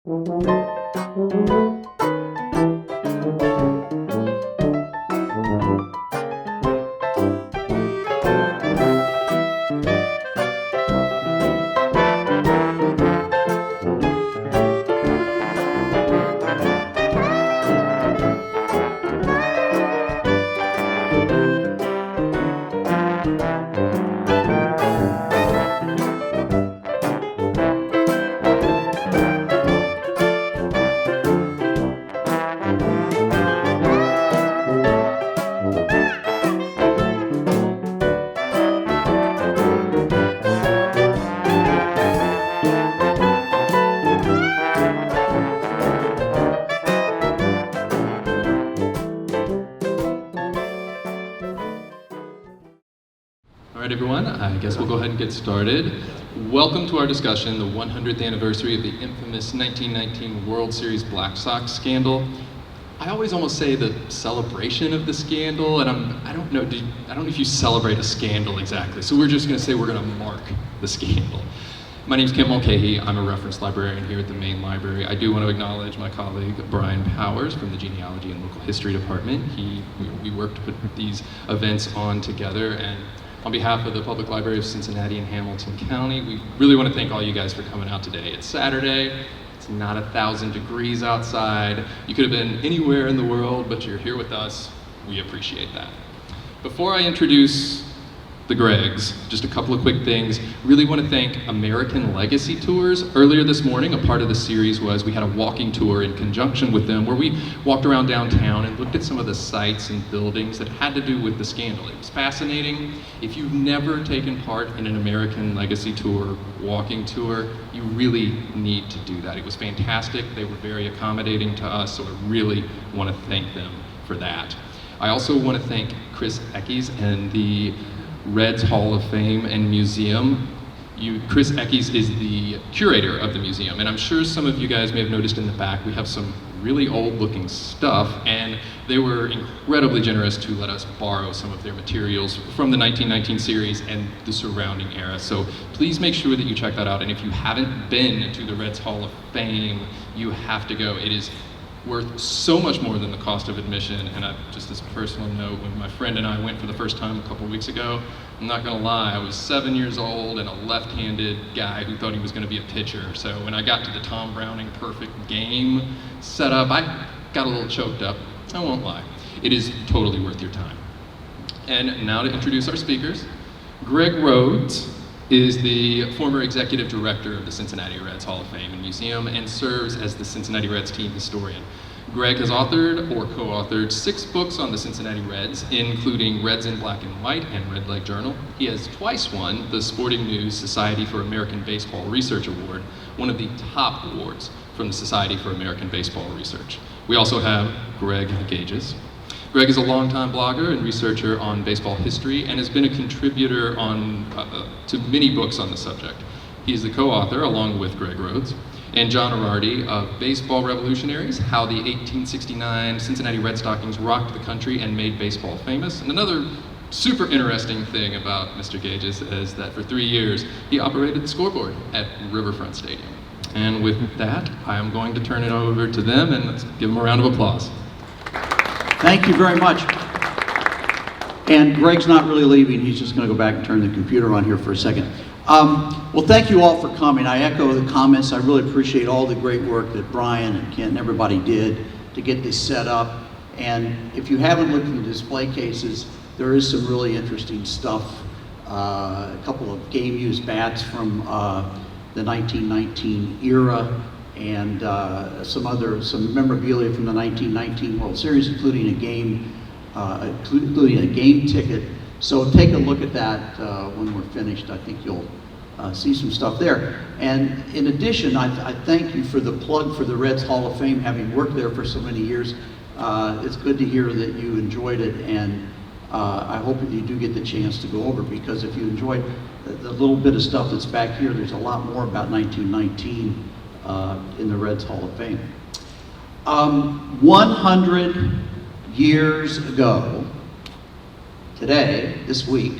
All right, everyone, I guess we'll go ahead and get started. Welcome to our discussion, the 100th anniversary of the infamous 1919 World Series Black Sox scandal. I always almost say the celebration of the scandal, and I don't know if you celebrate a scandal exactly, so we're just gonna say we're gonna mark the scandal. My name's Kim Mulcahy. I'm a reference librarian here at the main library. I do want to acknowledge my colleague Brian Powers from the Genealogy and Local History Department. We worked to put these events on together, and on behalf of the Public Library of Cincinnati and Hamilton County, we really want to thank all you guys for coming out today. It's Saturday, it's not 1,000 degrees outside. You could have been anywhere in the world, but you're here with us. We appreciate that. Before I introduce the Gregs, just a couple of quick things. Really want to thank American Legacy Tours. Earlier this morning, a part of the series was we had a walking tour in conjunction with them where we walked around downtown and looked at some of the sites and buildings that had to do with the scandal. It was fascinating. If you've never taken part in an American Legacy Tour, walking tour, you really need to do that. It was fantastic. They were very accommodating to us, so I really want to thank them for that. I also want to thank Chris Eckes and the Reds Hall of Fame and Museum. Chris Eckes is the curator of the museum, and I'm sure some of you guys may have noticed in the back we have some really old looking stuff, and they were incredibly generous to let us borrow some of their materials from the 1919 series and the surrounding era. So please make sure that you check that out, and if you haven't been to the Reds Hall of Fame, you have to go. It is worth so much more than the cost of admission. And just as a personal note, when my friend and I went for the first time a couple of weeks ago, I'm not gonna lie, I was 7 years old and a left-handed guy who thought he was gonna be a pitcher. So when I got to the Tom Browning perfect game setup, I got a little choked up, I won't lie. It is totally worth your time. And now to introduce our speakers. Greg Rhodes is the former executive director of the Cincinnati Reds Hall of Fame and Museum and serves as the Cincinnati Reds team historian. Greg has authored or co-authored 6 books on the Cincinnati Reds, including Reds in Black and White and Red Leg Journal. He has twice won the Sporting News Society for American Baseball Research Award, one of the top awards from the Society for American Baseball Research. We also have Greg Gajus. Greg is a longtime blogger and researcher on baseball history and has been a contributor to many books on the subject. He is the co-author, along with Greg Rhodes, and John Arardi of Baseball Revolutionaries, How the 1869 Cincinnati Red Stockings Rocked the Country and Made Baseball Famous. And another super interesting thing about Mr. Gajus is that for 3 years, he operated the scoreboard at Riverfront Stadium. And with that, I am going to turn it over to them, and let's give them a round of applause. Thank you very much. And Greg's not really leaving. He's just going to go back and turn the computer on here for a second. Well, thank you all for coming. I echo the comments. I really appreciate all the great work that Brian and Kent and everybody did to get this set up. And if you haven't looked at the display cases, there is some really interesting stuff. A couple of game-used bats from the 1919 era, and some memorabilia from the 1919 World Series, including a game ticket. So take a look at that when we're finished. I think you'll see some stuff there. And in addition, I thank you for the plug for the Reds Hall of Fame, having worked there for so many years. It's good to hear that you enjoyed it, and I hope that you do get the chance to go over, because if you enjoyed the little bit of stuff that's back here, there's a lot more about 1919 in the Reds Hall of Fame. 100 years ago, today, this week,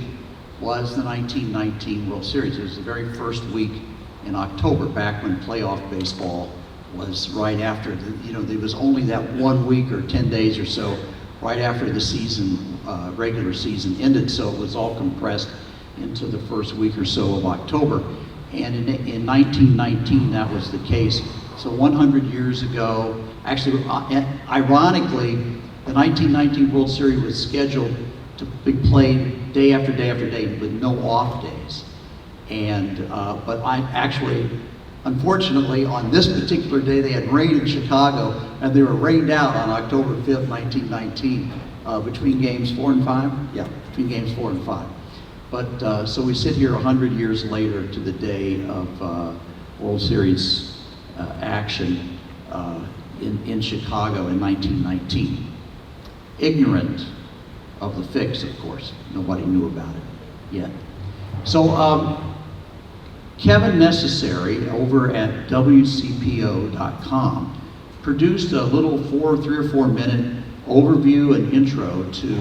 was the 1919 World Series. It was the very first week in October, back when playoff baseball was right after, there was only that 1 week or 10 days or so right after the season, regular season ended, so it was all compressed into the first week or so of October. And in 1919, that was the case. So 100 years ago, actually, ironically, the 1919 World Series was scheduled to be played day after day after day with no off days. And, but unfortunately, on this particular day, they had rain in Chicago, and they were rained out on October 5th, 1919, between games 4 and 5. Yeah, between games 4 and 5. But, so we sit here 100 years later to the day of World Series action in Chicago in 1919. Ignorant of the fix, of course. Nobody knew about it yet. So, Kevin Necessary over at WCPO.com produced a little 3 or 4 minute overview and intro to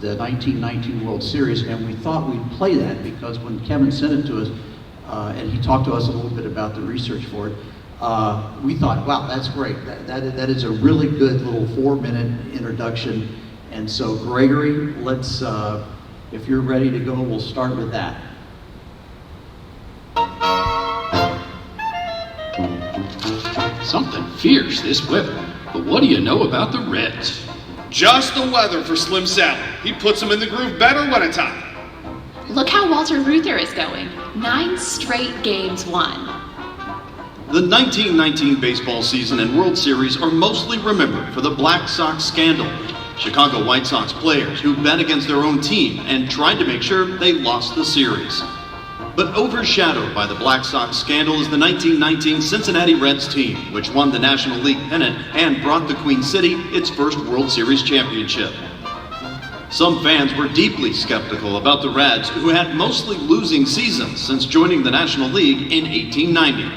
the 1919 World Series, and we thought we'd play that because when Kevin sent it to us, and he talked to us a little bit about the research for it, we thought, wow, that's great. That is a really good little 4 minute introduction. And so Gregory, let's, if you're ready to go, we'll start with that. Something fierce this weather, but what do you know about the Reds? Just the weather for Slim Sally. He puts them in the groove better when it's hot. Look how Walter Reuther is going. 9 straight games won. The 1919 baseball season and World Series are mostly remembered for the Black Sox scandal. Chicago White Sox players who bet against their own team and tried to make sure they lost the series. But overshadowed by the Black Sox scandal is the 1919 Cincinnati Reds team, which won the National League pennant and brought the Queen City its first World Series championship. Some fans were deeply skeptical about the Reds, who had mostly losing seasons since joining the National League in 1890.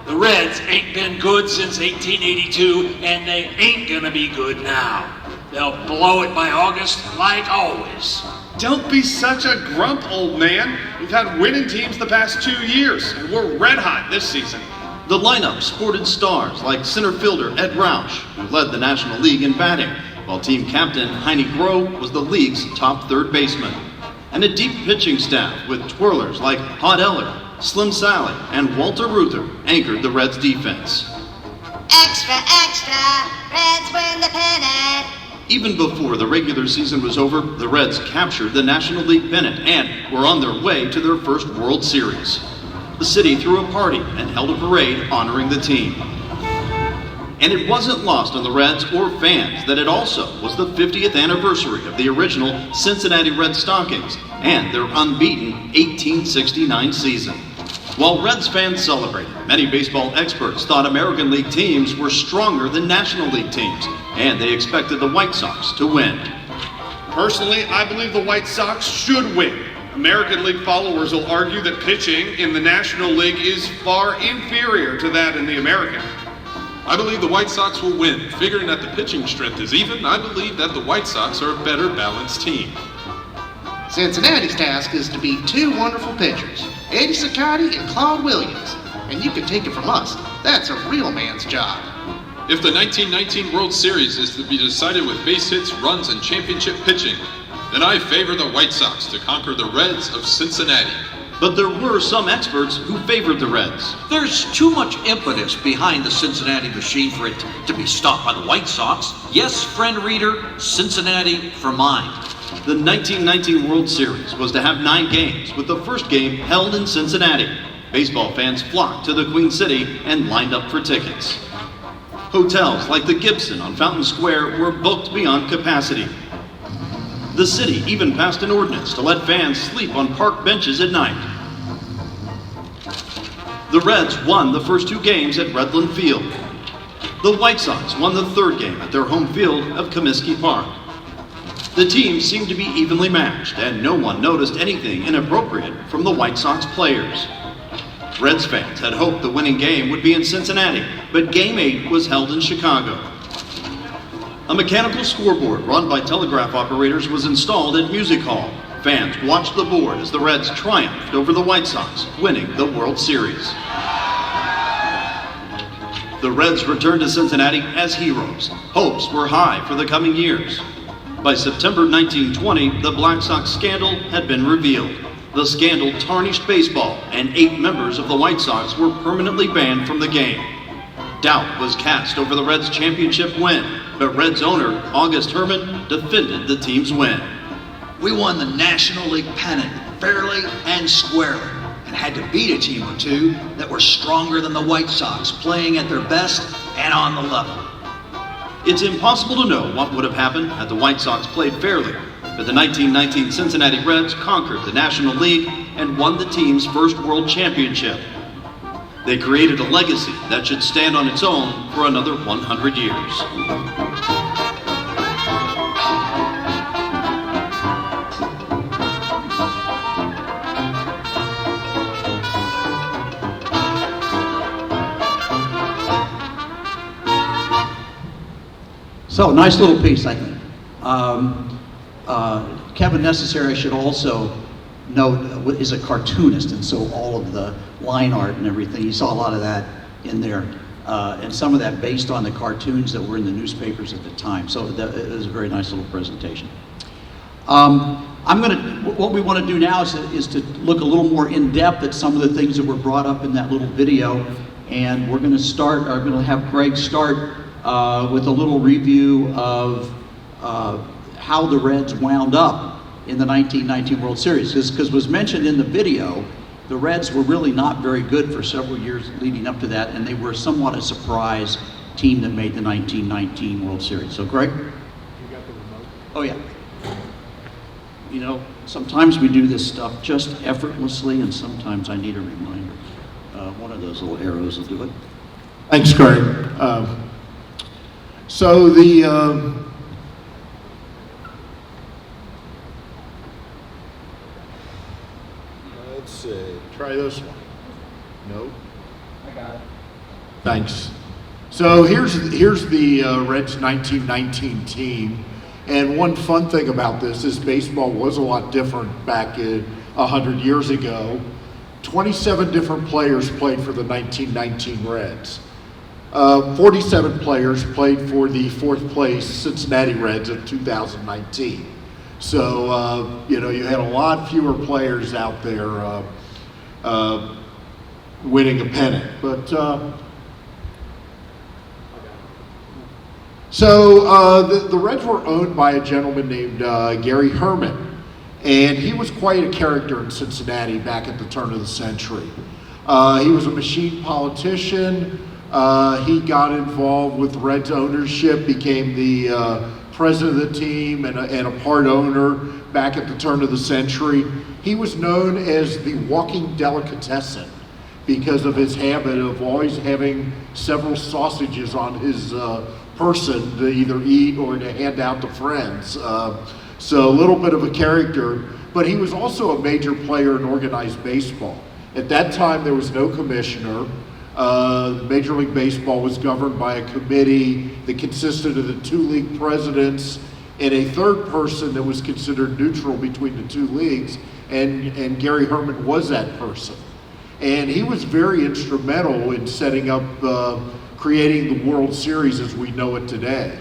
The Reds ain't been good since 1882, and they ain't gonna be good now. They'll blow it by August like always. Don't be such a grump, old man. We've had winning teams the past 2 years, and we're red hot this season. The lineup sported stars like center fielder Ed Roush, who led the National League in batting, while team captain Heine Groh was the league's top third baseman. And a deep pitching staff with twirlers like Hod Eller, Slim Sally, and Walter Reuther anchored the Reds' defense. Extra, extra, Reds win the pennant. Even before the regular season was over, the Reds captured the National League pennant and were on their way to their first World Series. The city threw a party and held a parade honoring the team. And it wasn't lost on the Reds or fans that it also was the 50th anniversary of the original Cincinnati Red Stockings and their unbeaten 1869 season. While Reds fans celebrated, many baseball experts thought American League teams were stronger than National League teams, and they expected the White Sox to win. Personally, I believe the White Sox should win. American League followers will argue that pitching in the National League is far inferior to that in the American. I believe the White Sox will win. Figuring that the pitching strength is even, I believe that the White Sox are a better balanced team. Cincinnati's task is to beat 2 wonderful pitchers, Eddie Cicotti and Claude Williams. And you can take it from us, that's a real man's job. If the 1919 World Series is to be decided with base hits, runs, and championship pitching, then I favor the White Sox to conquer the Reds of Cincinnati. But there were some experts who favored the Reds. There's too much impetus behind the Cincinnati machine for it to be stopped by the White Sox. Yes, friend reader, Cincinnati for mine. The 1919 World Series was to have 9 games, with the first game held in Cincinnati. Baseball fans flocked to the Queen City and lined up for tickets. Hotels like the Gibson on Fountain Square were booked beyond capacity. The city even passed an ordinance to let fans sleep on park benches at night. The Reds won the first 2 games at Redland Field. The White Sox won the 3rd game at their home field of Comiskey Park. The teams seemed to be evenly matched, and no one noticed anything inappropriate from the White Sox players. Reds fans had hoped the winning game would be in Cincinnati, but Game 8 was held in Chicago. A mechanical scoreboard run by telegraph operators was installed at Music Hall. Fans watched the board as the Reds triumphed over the White Sox, winning the World Series. the Reds returned to Cincinnati as heroes. Hopes were high for the coming years. By September 1920, the Black Sox scandal had been revealed. The scandal tarnished baseball, and 8 members of the White Sox were permanently banned from the game. Doubt was cast over the Reds' championship win, but Reds owner August Herman defended the team's win. We won the National League pennant fairly and squarely, and had to beat a team or two that were stronger than the White Sox, playing at their best and on the level. It's impossible to know what would have happened had the White Sox played fairly, but the 1919 Cincinnati Reds conquered the National League and won the team's first World Championship. They created a legacy that should stand on its own for another 100 years. So, nice little piece, I think. Kevin Necessary, I should also note, is a cartoonist, and so all of the line art and everything, you saw a lot of that in there, and some of that based on the cartoons that were in the newspapers at the time. So it was a very nice little presentation. What we want to do now is to look a little more in depth at some of the things that were brought up in that little video, and we're going to have Greg start with a little review of how the Reds wound up in the 1919 World Series. Because was mentioned in the video, the Reds were really not very good for several years leading up to that, and they were somewhat a surprise team that made the 1919 World Series. So Greg? You got the remote? Oh yeah. You know, sometimes we do this stuff just effortlessly, and sometimes I need a reminder. One of those little arrows will do it. Thanks, Greg. So the let's see. Try this one. Nope. I got it. Thanks. So here's the Reds 1919 team, and one fun thing about this is baseball was a lot different back 100 years ago. 27 different players played for the 1919 Reds. 47 players played for the 4th place Cincinnati Reds in 2019. So, you had a lot fewer players out there winning a pennant. But the Reds were owned by a gentleman named Gary Herman, and he was quite a character in Cincinnati back at the turn of the century. He was a machine politician. He got involved with Reds ownership, became the president of the team and a part owner back at the turn of the century. He was known as the walking delicatessen because of his habit of always having several sausages on his person to either eat or to hand out to friends. So a little bit of a character, but he was also a major player in organized baseball. At that time, there was no commissioner. Major League Baseball was governed by a committee that consisted of the 2 league presidents and a third person that was considered neutral between the 2 leagues, and Gary Herman was that person. And he was very instrumental in setting up, creating the World Series as we know it today,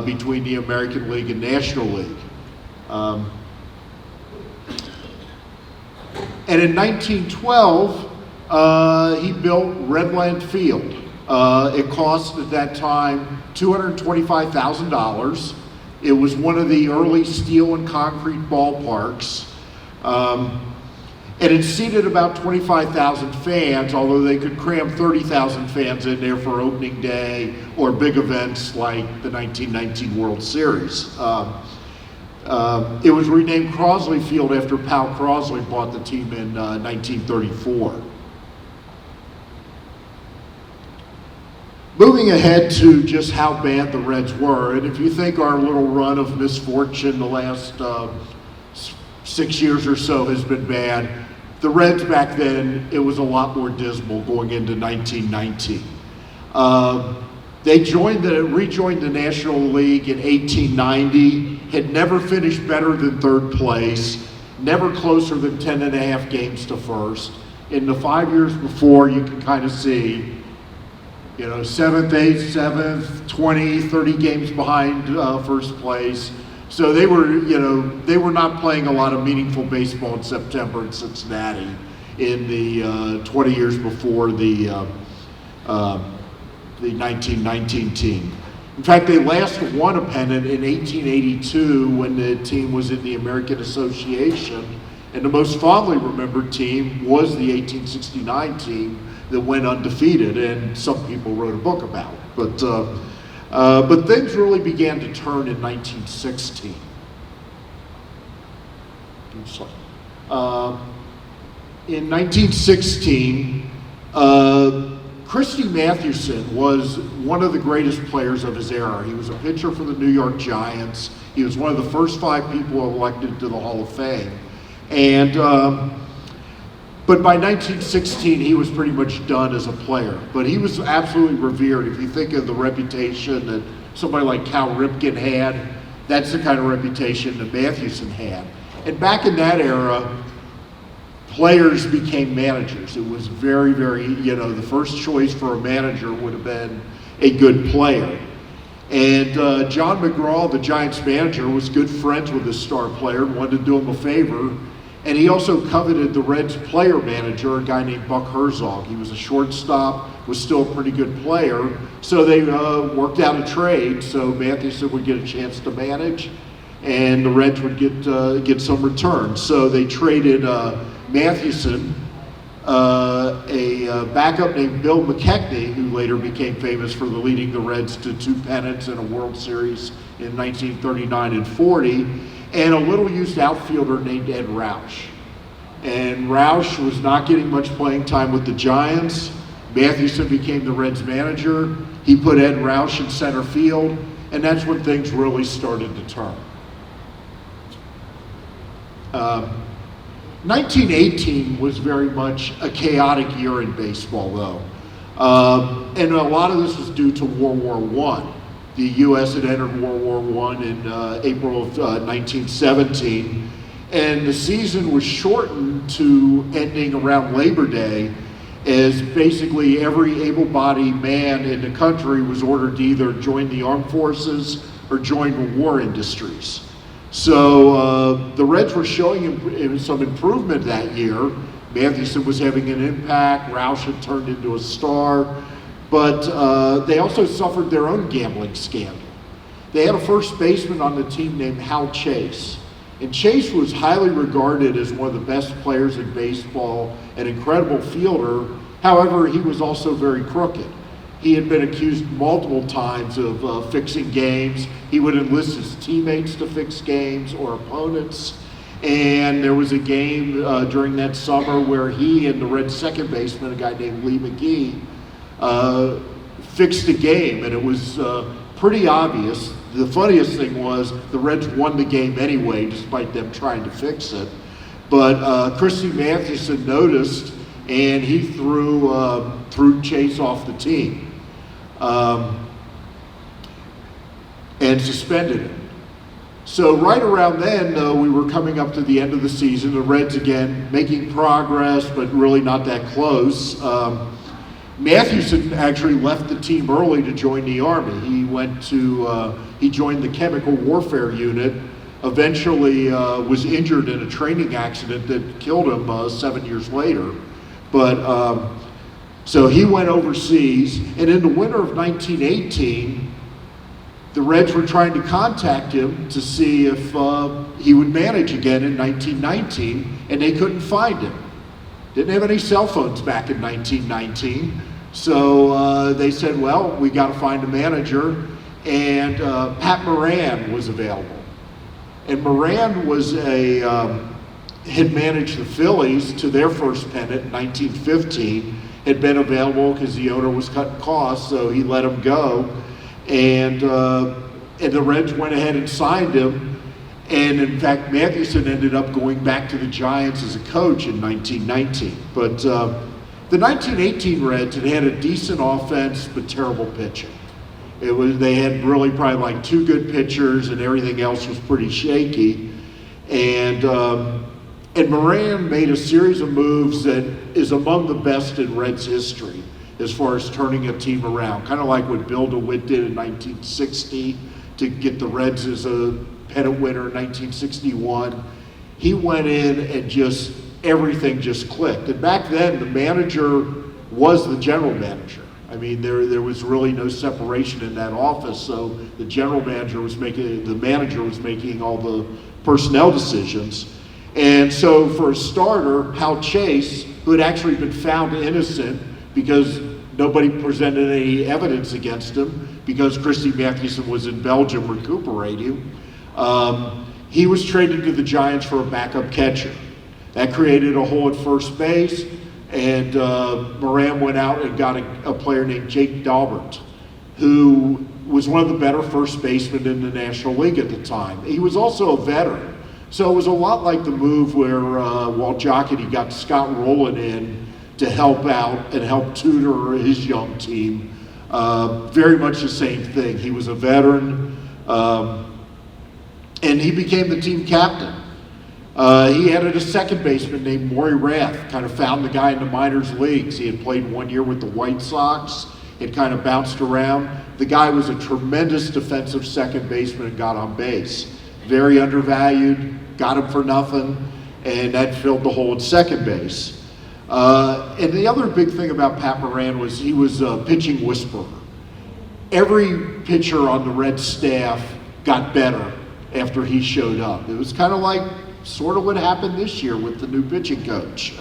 between the American League and National League. And in 1912, he built Redland Field. It cost at that time $225,000. It was one of the early steel and concrete ballparks. And it seated about 25,000 fans, although they could cram 30,000 fans in there for opening day or big events like the 1919 World Series. It was renamed Crosley Field after Pal Crosley bought the team in 1934. Moving ahead to just how bad the Reds were, and if you think our little run of misfortune the last 6 years or so has been bad, the Reds back then, it was a lot more dismal going into 1919. They rejoined the National League in 1890, had never finished better than 3rd place, never closer than 10.5 games to first. In the 5 years before, you can kind of see You know, 7th, 8th, 7th, 20, 30 games behind first place. So they were, you know, they were not playing a lot of meaningful baseball in September in Cincinnati in the 20 years before the 1919 team. In fact, they last won a pennant in 1882 when the team was in the American Association, and the most fondly remembered team was the 1869 team that went undefeated, and some people wrote a book about it. But things really began to turn in 1916. In 1916, Christy Mathewson was one of the greatest players of his era. He was a pitcher for the New York Giants. He was one of the first 5 people elected to the Hall of Fame. And, but by 1916, he was pretty much done as a player. But he was absolutely revered. If you think of the reputation that somebody like Cal Ripken had, that's the kind of reputation that Mathewson had. And back in that era, players became managers. It was very, very, you know, the first choice for a manager would have been a good player. And John McGraw, the Giants manager, was good friends with his star player and wanted to do him a favor. And he also coveted the Reds player manager, a guy named Buck Herzog. He was a shortstop, was still a pretty good player. So they worked out a trade so Mathewson would get a chance to manage and the Reds would get some return. So they traded Mathewson, a backup named Bill McKechnie, who later became famous for leading the Reds to 2 pennants and a World Series in 1939 and 40, and a little-used outfielder named Ed Roush. And Roush was not getting much playing time with the Giants. Mathewson became the Reds manager. He put Ed Roush in center field, and that's when things really started to turn. 1918 was very much a chaotic year in baseball, though. And a lot of this was due to World War I. The U.S. had entered World War I in April of 1917, and the season was shortened to ending around Labor Day, as basically every able-bodied man in the country was ordered to either join the armed forces or join the war industries. So the Reds were showing some improvement that year. Mathewson was having an impact. Roush had turned into a star. But they also suffered their own gambling scandal. They had a first baseman on the team named Hal Chase. And Chase was highly regarded as one of the best players in baseball, an incredible fielder. However, he was also very crooked. He had been accused multiple times of fixing games. He would enlist his teammates to fix games or opponents. And there was a game during that summer where he and the Reds second baseman, a guy named Lee McGee, fixed a game, and it was pretty obvious. The funniest thing was the Reds won the game anyway, despite them trying to fix it. But Christy Mathewson noticed, and he threw Chase off the team and suspended him. So right around then, we were coming up to the end of the season. The Reds, again, making progress, but really not that close. Mathewson actually left the team early to join the Army. He joined the chemical warfare unit, eventually was injured in a training accident that killed him 7 years later. But so he went overseas, and in the winter of 1918, the Reds were trying to contact him to see if he would manage again in 1919, and they couldn't find him. Didn't have any cell phones back in 1919. So they said, well, we got to find a manager, and Pat Moran was available. And Moran was had managed the Phillies to their first pennant in 1915, had been available because the owner was cutting costs, so he let him go. And the Reds went ahead and signed him. And in fact, Mathewson ended up going back to the Giants as a coach in 1919. But the 1918 Reds had a decent offense, but terrible pitching. They had really probably like 2 good pitchers, and everything else was pretty shaky. And Moran made a series of moves that is among the best in Reds history. as far as turning a team around, kind of like what Bill DeWitt did in 1960 to get the Reds as a pennant winner in 1961. He went in and just everything just clicked. And back then, the manager was the general manager. I mean, there was really no separation in that office. So the general manager was making, the manager was making all the personnel decisions. And so for a starter, Hal Chase, who had actually been found innocent because nobody presented any evidence against him because Christy Mathewson was in Belgium recuperating, he was traded to the Giants for a backup catcher. That created a hole at first base, and Moran went out and got a player named Jake Daubert, who was one of the better first basemen in the National League at the time. He was also a veteran. So it was a lot like the move where Walt Jocketty got Scott Rowland in to help out and help tutor his young team. Very much the same thing. He was a veteran, and he became the team captain. He added a second baseman named Maury Rath, kind of found the guy in the minors leagues. He had played 1 year with the White Sox. It kind of bounced around. The guy was a tremendous defensive second baseman and got on base. Very undervalued, got him for nothing, and that filled the hole at second base. And the other big thing about Pat Moran was he was a pitching whisperer. Every pitcher on the Reds staff got better after he showed up. It was kind of like sort of what happened this year with the new pitching coach.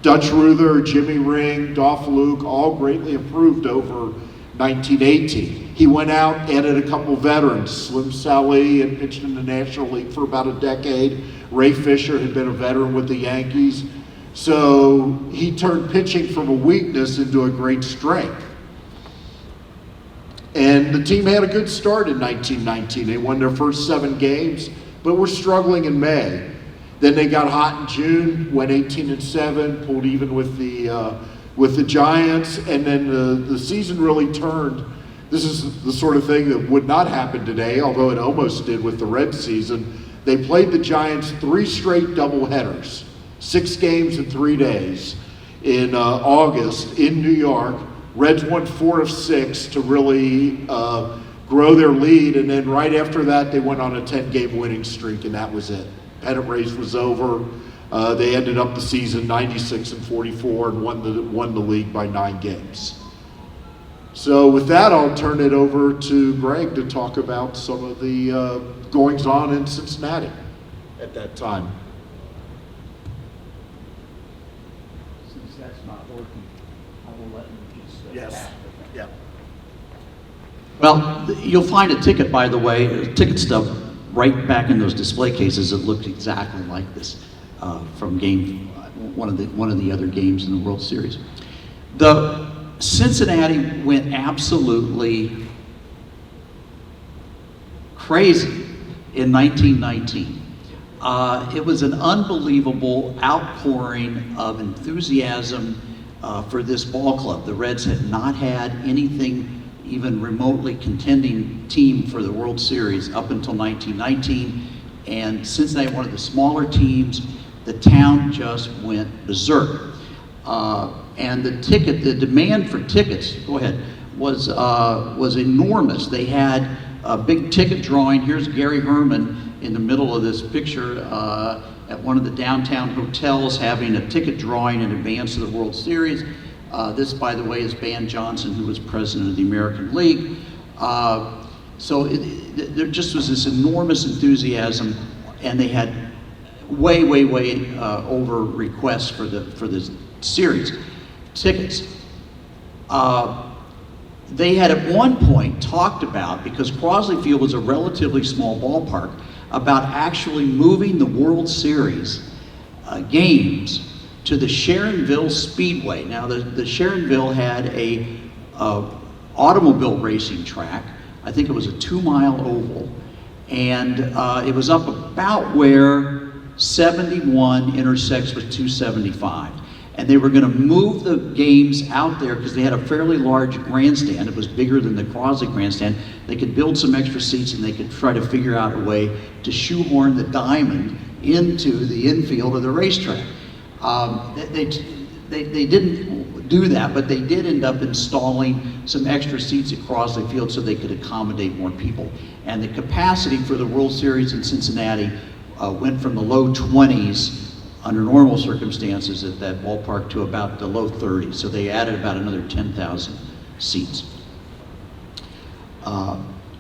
Dutch Ruther, Jimmy Ring, Dolph Luke, all greatly improved over 1918. He went out, added a couple veterans. Slim Sally had pitched in the National League for about a decade. Ray Fisher had been a veteran with the Yankees. So he turned pitching from a weakness into a great strength. And the team had a good start in 1919. They won their first 7 games, but were struggling in May. Then they got hot in June, went 18-7, pulled even with the Giants, and then the season really turned. This is the sort of thing that would not happen today, although it almost did with the Reds season. They played the Giants 3 straight doubleheaders, 6 games in 3 days in August in New York. Reds won 4 of 6 to really grow their lead, and then right after that they went on a 10-game winning streak, and that was it. Pennant race was over. They ended up the season 96-44 and won the league by 9 games. So with that, I'll turn it over to Greg to talk about some of the goings-on in Cincinnati at that time. Since that's not working, I will let you just... Yes. Yeah. Well, you'll find a ticket, by the way, ticket stub right back in those display cases that looked exactly like this from one of the other games in the World Series. The Cincinnati went absolutely crazy in 1919. It was an unbelievable outpouring of enthusiasm for this ball club. The Reds had not had anything even remotely contending team for the World Series up until 1919, and Cincinnati, one of the smaller teams, the town just went berserk. And the demand for tickets, go ahead, was enormous. They had a big ticket drawing. Here's Gary Herman in the middle of this picture at one of the downtown hotels having a ticket drawing in advance of the World Series. This, by the way, is Van Johnson, who was president of the American League. So there just was this enormous enthusiasm, and they had way over requests for the series tickets. They had at one point talked about, because Crosley Field was a relatively small ballpark, about actually moving the World Series games to the Sharonville Speedway. Now, the Sharonville had a automobile racing track. I think it was a 2-mile oval, and it was up about where 71 intersects with 275. And they were going to move the games out there because they had a fairly large grandstand. It was bigger than the Crosley grandstand. They could build some extra seats, and they could try to figure out a way to shoehorn the diamond into the infield of the racetrack. They didn't do that, but they did end up installing some extra seats at Crosley Field so they could accommodate more people. And the capacity for the World Series in Cincinnati went from the low 20s under normal circumstances at that ballpark to about the low 30s. So they added about another 10,000 seats.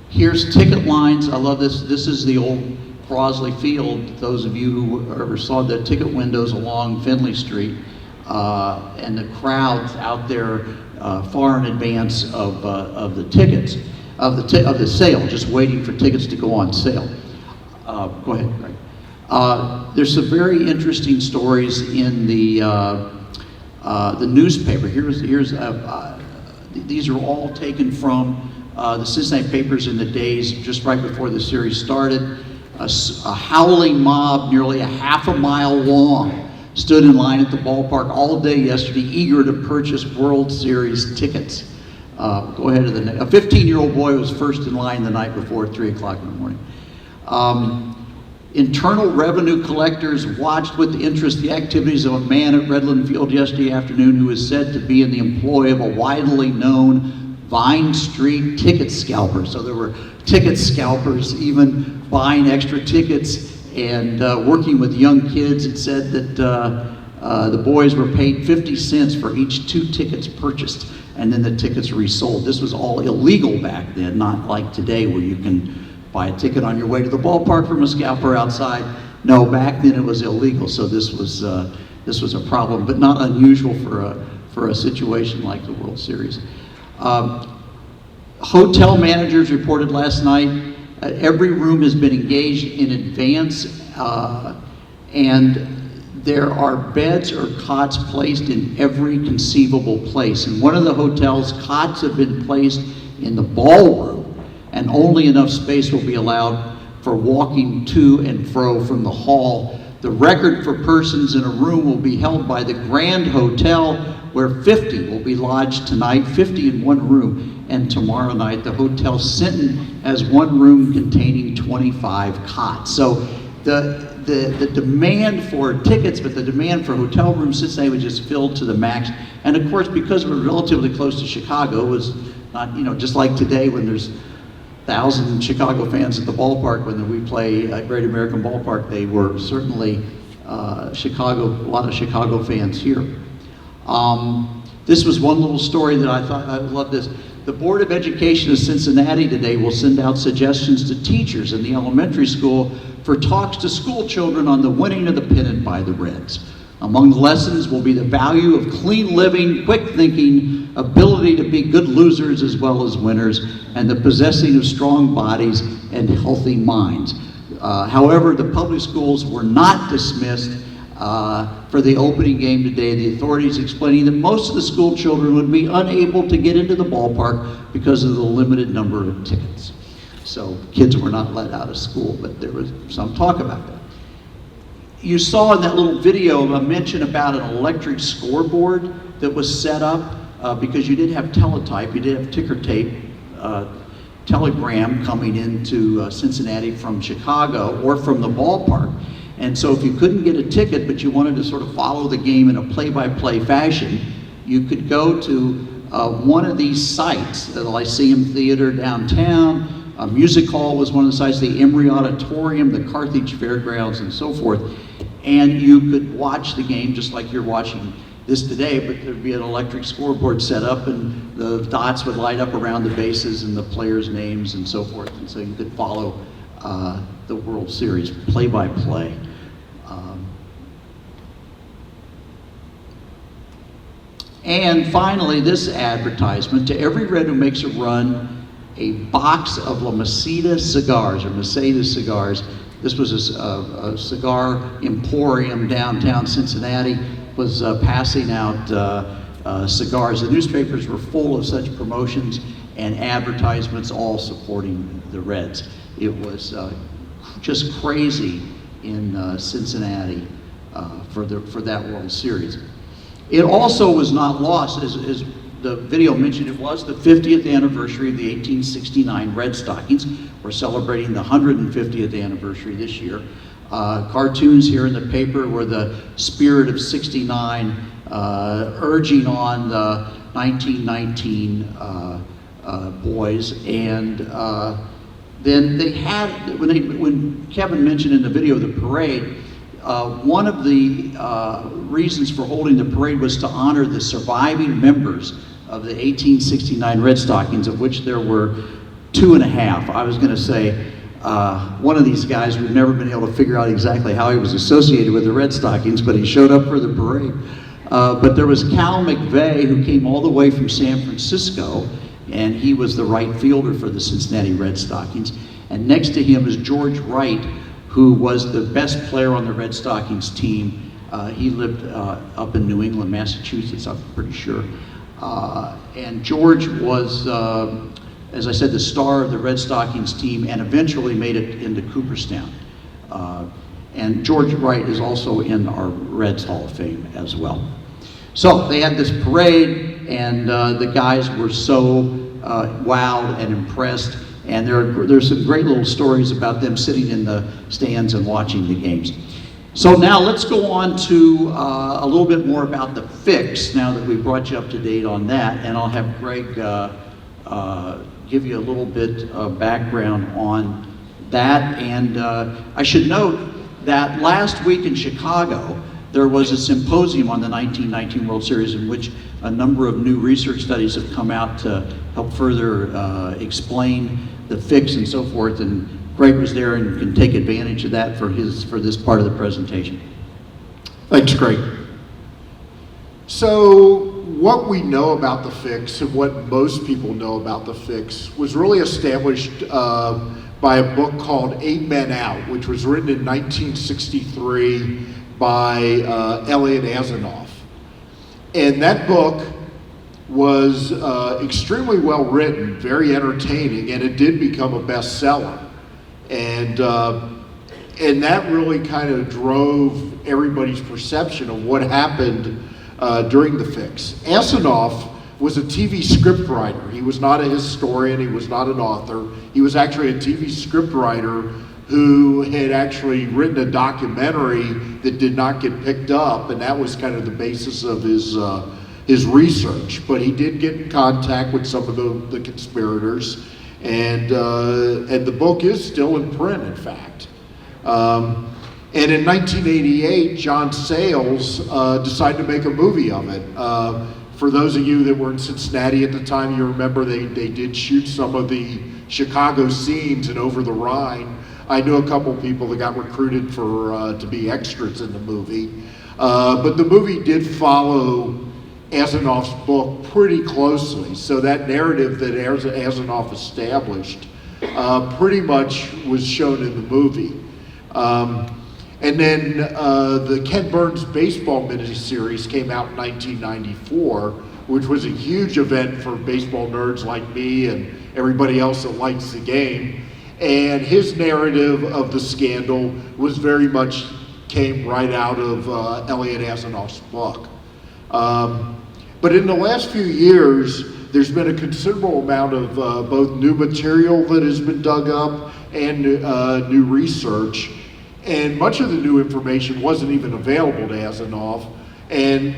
Here's ticket lines. I love this. This is the old Crosley Field. Those of you who ever saw the ticket windows along Findlay Street, and the crowds out there far in advance of the tickets, of the sale, just waiting for tickets to go on sale. Go ahead, Greg. There's some very interesting stories in the newspaper. These are all taken from the Cincinnati papers in the days just right before the series started. A howling mob, nearly a half a mile long, stood in line at the ballpark all day yesterday, eager to purchase World Series tickets. Go ahead to the next. A 15-year-old boy was first in line the night before at 3 o'clock in the morning. Internal Revenue collectors watched with interest the activities of a man at Redland Field yesterday afternoon who is said to be in the employ of a widely known Vine Street ticket scalper. So there were ticket scalpers even buying extra tickets and working with young kids. It said that the boys were paid 50 cents for each 2 tickets purchased, and then the tickets resold. This was all illegal back then, not like today where you can buy a ticket on your way to the ballpark from a scalper outside. No, back then it was illegal, so this was a problem, but not unusual for a situation like the World Series. Hotel managers reported last night every room has been engaged in advance, and there are beds or cots placed in every conceivable place. In one of the hotels, cots have been placed in the ballroom, and only enough space will be allowed for walking to and fro from the hall. The record for persons in a room will be held by the Grand Hotel, where 50 will be lodged tonight, 50 in one room, and tomorrow night the Hotel Sinton has one room containing 25 cots. So the demand for tickets, but the demand for hotel rooms Cincinnati was just filled to the max. And of course, because we're relatively close to Chicago, it was not, just like today when there's 1,000 Chicago fans at the ballpark when we play at Great American Ballpark. They were certainly a lot of Chicago fans here. This was one little story that I thought, I love this. The Board of Education of Cincinnati today will send out suggestions to teachers in the elementary school for talks to school children on the winning of the pennant by the Reds. Among the lessons will be the value of clean living, quick thinking, ability to be good losers as well as winners, and the possessing of strong bodies and healthy minds. However, the public schools were not dismissed for the opening game today. The authorities explaining that most of the school children would be unable to get into the ballpark because of the limited number of tickets. So kids were not let out of school, but there was some talk about that. You saw in that little video a mention about an electric scoreboard that was set up because you did have teletype, you did have ticker tape, telegram coming into Cincinnati from Chicago or from the ballpark. And so if you couldn't get a ticket, but you wanted to sort of follow the game in a play-by-play fashion, you could go to one of these sites, the Lyceum Theater downtown, Music Hall was one of the sites, the Emory Auditorium, the Carthage Fairgrounds, and so forth. And you could watch the game just like you're watching this today, but there'd be an electric scoreboard set up and the dots would light up around the bases and the players' names and so forth. And so you could follow the World Series play-by-play. And finally, this advertisement: to every Red who makes a run, a box of La Meseta cigars, or Meseta cigars. This was a cigar emporium downtown Cincinnati, was passing out cigars. The newspapers were full of such promotions and advertisements, all supporting the Reds. It was just crazy in Cincinnati for that World Series. It also was not lost, as the video mentioned, it was the 50th anniversary of the 1869 Red Stockings. We're celebrating the 150th anniversary this year. Cartoons here in the paper were the Spirit of '69 urging on the 1919 boys, and then they had, when Kevin mentioned in the video the parade, one of the reasons for holding the parade was to honor the surviving members of the 1869 Red Stockings, of which there were 2.5. I was going to say one of these guys, we've never been able to figure out exactly how he was associated with the Red Stockings, but he showed up for the parade. But there was Cal McVeigh, who came all the way from San Francisco, and he was the right fielder for the Cincinnati Red Stockings. And next to him is George Wright, who was the best player on the Red Stockings team. He lived up in New England, Massachusetts, I'm pretty sure. And George was, as I said, the star of the Red Stockings team, and eventually made it into Cooperstown. And George Wright is also in our Reds Hall of Fame as well. So they had this parade, and the guys were so wowed and impressed. And there's some great little stories about them sitting in the stands and watching the games. So now let's go on to a little bit more about the fix, now that we've brought you up to date on that. And I'll have Greg give you a little bit of background on that. And I should note that last week in Chicago, there was a symposium on the 1919 World Series in which a number of new research studies have come out to help further explain the fix and so forth, and Greg was there and can take advantage of that for this part of the presentation. Thanks, Greg. So what we know about the fix, and what most people know about the fix, was really established by a book called 8 Men Out, which was written in 1963 by Elliot Asanoff. And that book was extremely well written, very entertaining, and it did become a bestseller. And that really kind of drove everybody's perception of what happened during the fix. Asanoff was a TV scriptwriter. He was not a historian, he was not an author. He was actually a TV scriptwriter who had actually written a documentary that did not get picked up, and that was kind of the basis of his research. But he did get in contact with some of the conspirators, and the book is still in print, in fact. And in 1988, John Sayles decided to make a movie of it. For those of you that were in Cincinnati at the time, you remember they did shoot some of the Chicago scenes in Over the Rhine. I knew a couple people that got recruited to be extras in the movie. But the movie did follow Asanoff's book pretty closely. So that narrative that Asanoff established pretty much was shown in the movie. And then the Ken Burns baseball miniseries came out in 1994, which was a huge event for baseball nerds like me and everybody else that likes the game. And his narrative of the scandal was very much came right out of Elliot Asanoff's book. But in the last few years, there's been a considerable amount of both new material that has been dug up and new research. And much of the new information wasn't even available to Asanoff. And,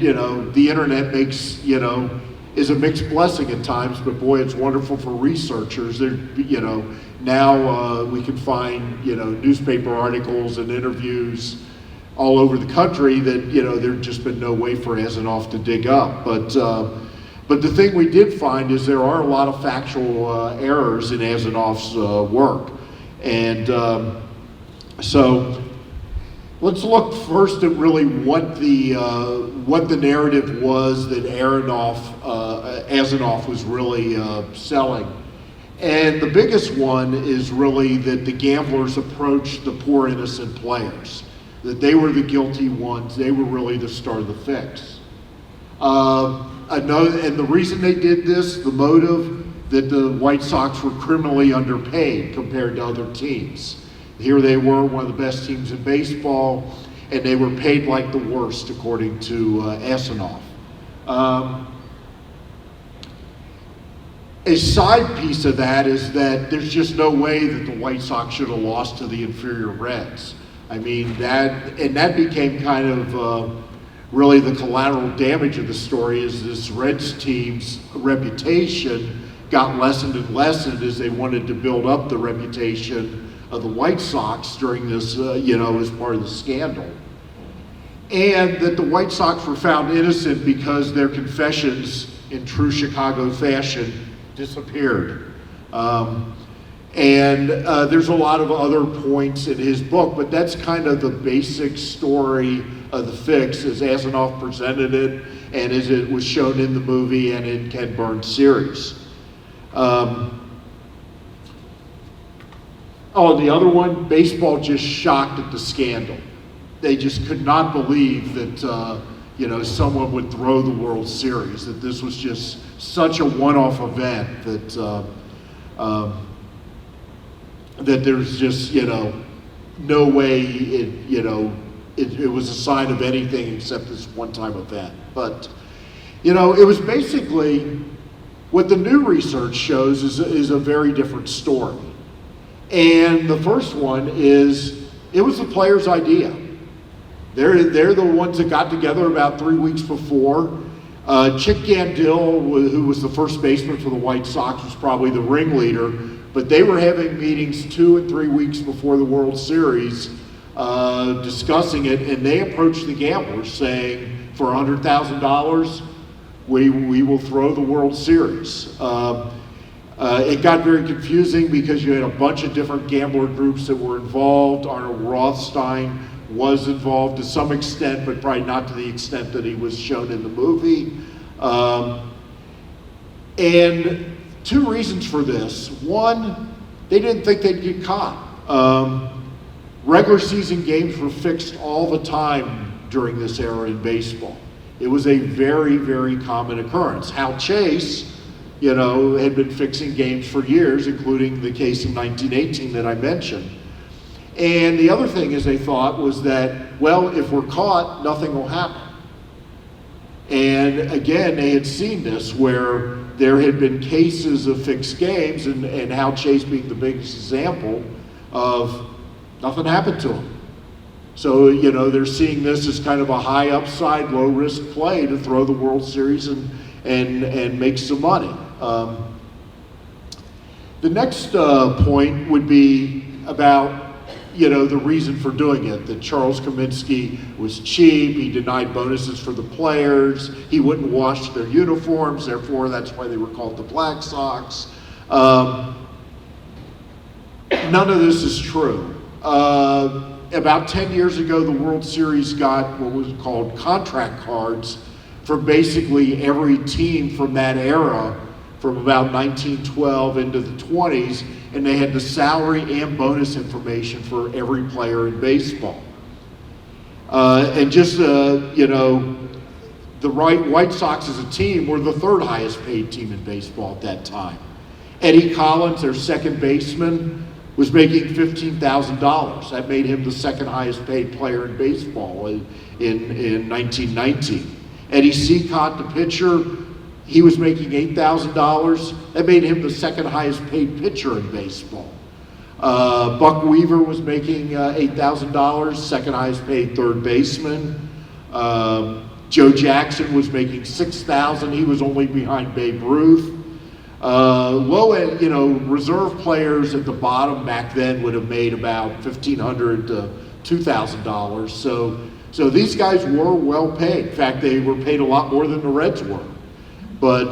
the internet makes, is a mixed blessing at times, but boy, it's wonderful for researchers. Now we can find, newspaper articles and interviews all over the country that, there's just been no way for Asanoff to dig up. But the thing we did find is there are a lot of factual errors in Asanoff's work. And so let's look first at really what the narrative was that Asanoff was really selling. And the biggest one is really that the gamblers approached the poor innocent players, that they were the guilty ones, they were really the start of the fix. And the reason they did this, the motive, that the White Sox were criminally underpaid compared to other teams. Here they were, one of the best teams in baseball, and they were paid like the worst, according to Asanoff. A side piece of that is that there's just no way that the White Sox should have lost to the inferior Reds. I mean, that became kind of really the collateral damage of the story is this Reds team's reputation got lessened and lessened as they wanted to build up the reputation of the White Sox during this, as part of the scandal. And that the White Sox were found innocent because their confessions, in true Chicago fashion, disappeared. There's a lot of other points in his book, but that's kind of the basic story of the fix as Asimov presented it and as it was shown in the movie and in Ken Burns' series. The other one, baseball just shocked at the scandal. They just could not believe that someone would throw the World Series, that this was just such a one-off event that there's just, no way it was a sign of anything except this one-time event. But, it was basically, what the new research shows is a very different story. And the first one is, it was the player's idea. They're the ones that got together about 3 weeks before. Chick Gandil, who was the first baseman for the White Sox, was probably the ringleader, but they were having meetings 2 and 3 weeks before the World Series discussing it, and they approached the gamblers saying, for $100,000, we will throw the World Series. It got very confusing because you had a bunch of different gambler groups that were involved. Arnold Rothstein was involved to some extent, but probably not to the extent that he was shown in the movie. And 2 reasons for this. One, they didn't think they'd get caught. Regular season games were fixed all the time during this era in baseball. It was a very, very common occurrence. Hal Chase, had been fixing games for years, including the case in 1918 that I mentioned. And the other thing is they thought was that, well, if we're caught, nothing will happen. And again, they had seen this where there had been cases of fixed games, and Hal Chase being the biggest example of nothing happened to him. So, they're seeing this as kind of a high upside, low risk play to throw the World Series and make some money. The next point would be about the reason for doing it, that Charles Kaminsky was cheap, he denied bonuses for the players, he wouldn't wash their uniforms, therefore that's why they were called the Black Sox. None of this is true. About 10 years ago, the World Series got what was called contract cards for basically every team from that era, from about 1912 into the 20s, and they had the salary and bonus information for every player in baseball. The White Sox as a team were the 3rd highest paid team in baseball at that time. Eddie Collins, their second baseman, was making $15,000. That made him the 2nd highest paid player in baseball in 1919. Eddie Seacott, the pitcher, he was making $8,000. That made him the 2nd highest paid pitcher in baseball. Buck Weaver was making $8,000, 2nd highest paid 3rd baseman. Joe Jackson was making $6,000. He was only behind Babe Ruth. Low-end, reserve players at the bottom back then would have made about $1,500 to $2,000. So these guys were well paid. In fact, they were paid a lot more than the Reds were. But,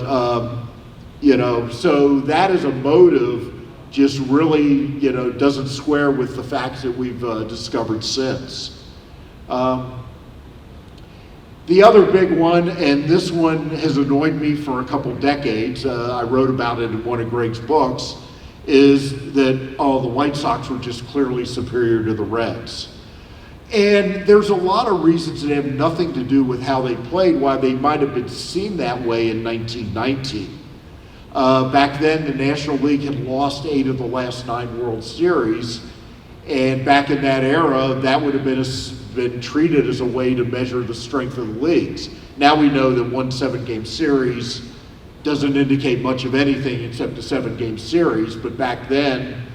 so that is a motive just really, doesn't square with the facts that we've discovered since. The other big one, and this one has annoyed me for a couple decades, I wrote about it in one of Greg's books, is that, the White Sox were just clearly superior to the Reds. And there's a lot of reasons that have nothing to do with how they played, why they might have been seen that way in 1919. Back then, the National League had lost 8 of the last 9 World Series, and back in that era, that would have been treated as a way to measure the strength of the leagues. Now we know that one 7-game series doesn't indicate much of anything except a 7-game series, but back then,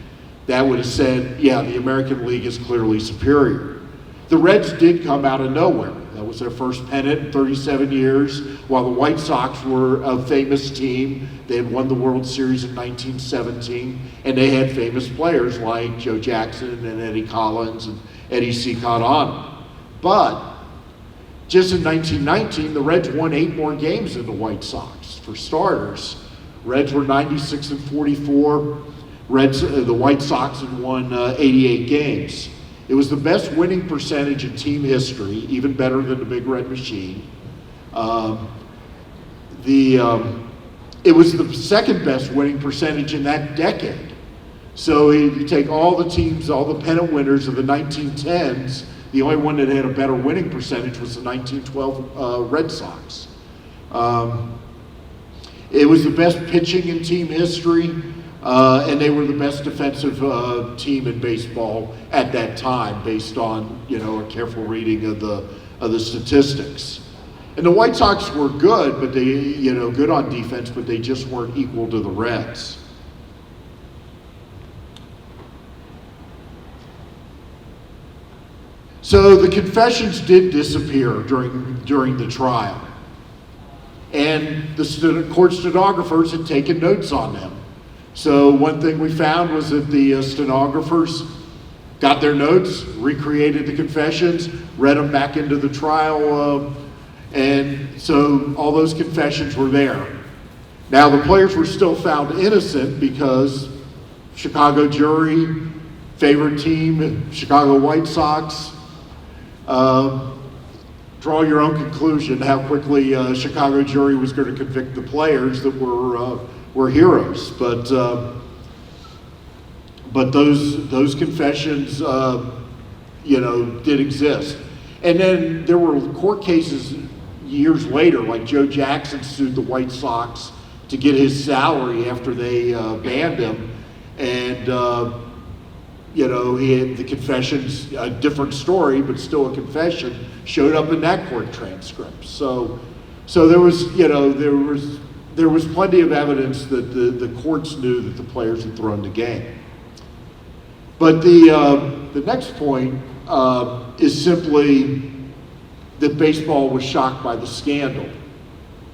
that would have said, yeah, the American League is clearly superior. The Reds did come out of nowhere. That was their first pennant in 37 years, while the White Sox were a famous team. They had won the World Series in 1917, and they had famous players like Joe Jackson and Eddie Collins and Eddie Cicotte on them. But just in 1919, the Reds won 8 more games than the White Sox. For starters, Reds were 96-44. The White Sox had won 88 games. It was the best winning percentage in team history, even better than the Big Red Machine. It was the second best winning percentage in that decade. So you take all the teams, all the pennant winners of the 1910s, the only one that had a better winning percentage was the 1912 Red Sox. It was the best pitching in team history, and they were the best defensive team in baseball at that time, based on a careful reading of the statistics. And the White Sox were good, but they good on defense, but they just weren't equal to the Reds. So the confessions did disappear during the trial, and the court stenographers had taken notes on them. So one thing we found was that the stenographers got their notes, recreated the confessions, read them back into the trial, and so all those confessions were there. Now the players were still found innocent because Chicago jury, favorite team, Chicago White Sox. Draw your own conclusion how quickly Chicago jury was going to convict the players that were heroes, but those confessions, did exist. And then there were court cases years later, like Joe Jackson sued the White Sox to get his salary after they banned him, and he had the confessions, a different story, but still a confession, showed up in that court transcript. So there was, there was plenty of evidence that the courts knew that the players had thrown the game. But the next point is simply that baseball was shocked by the scandal.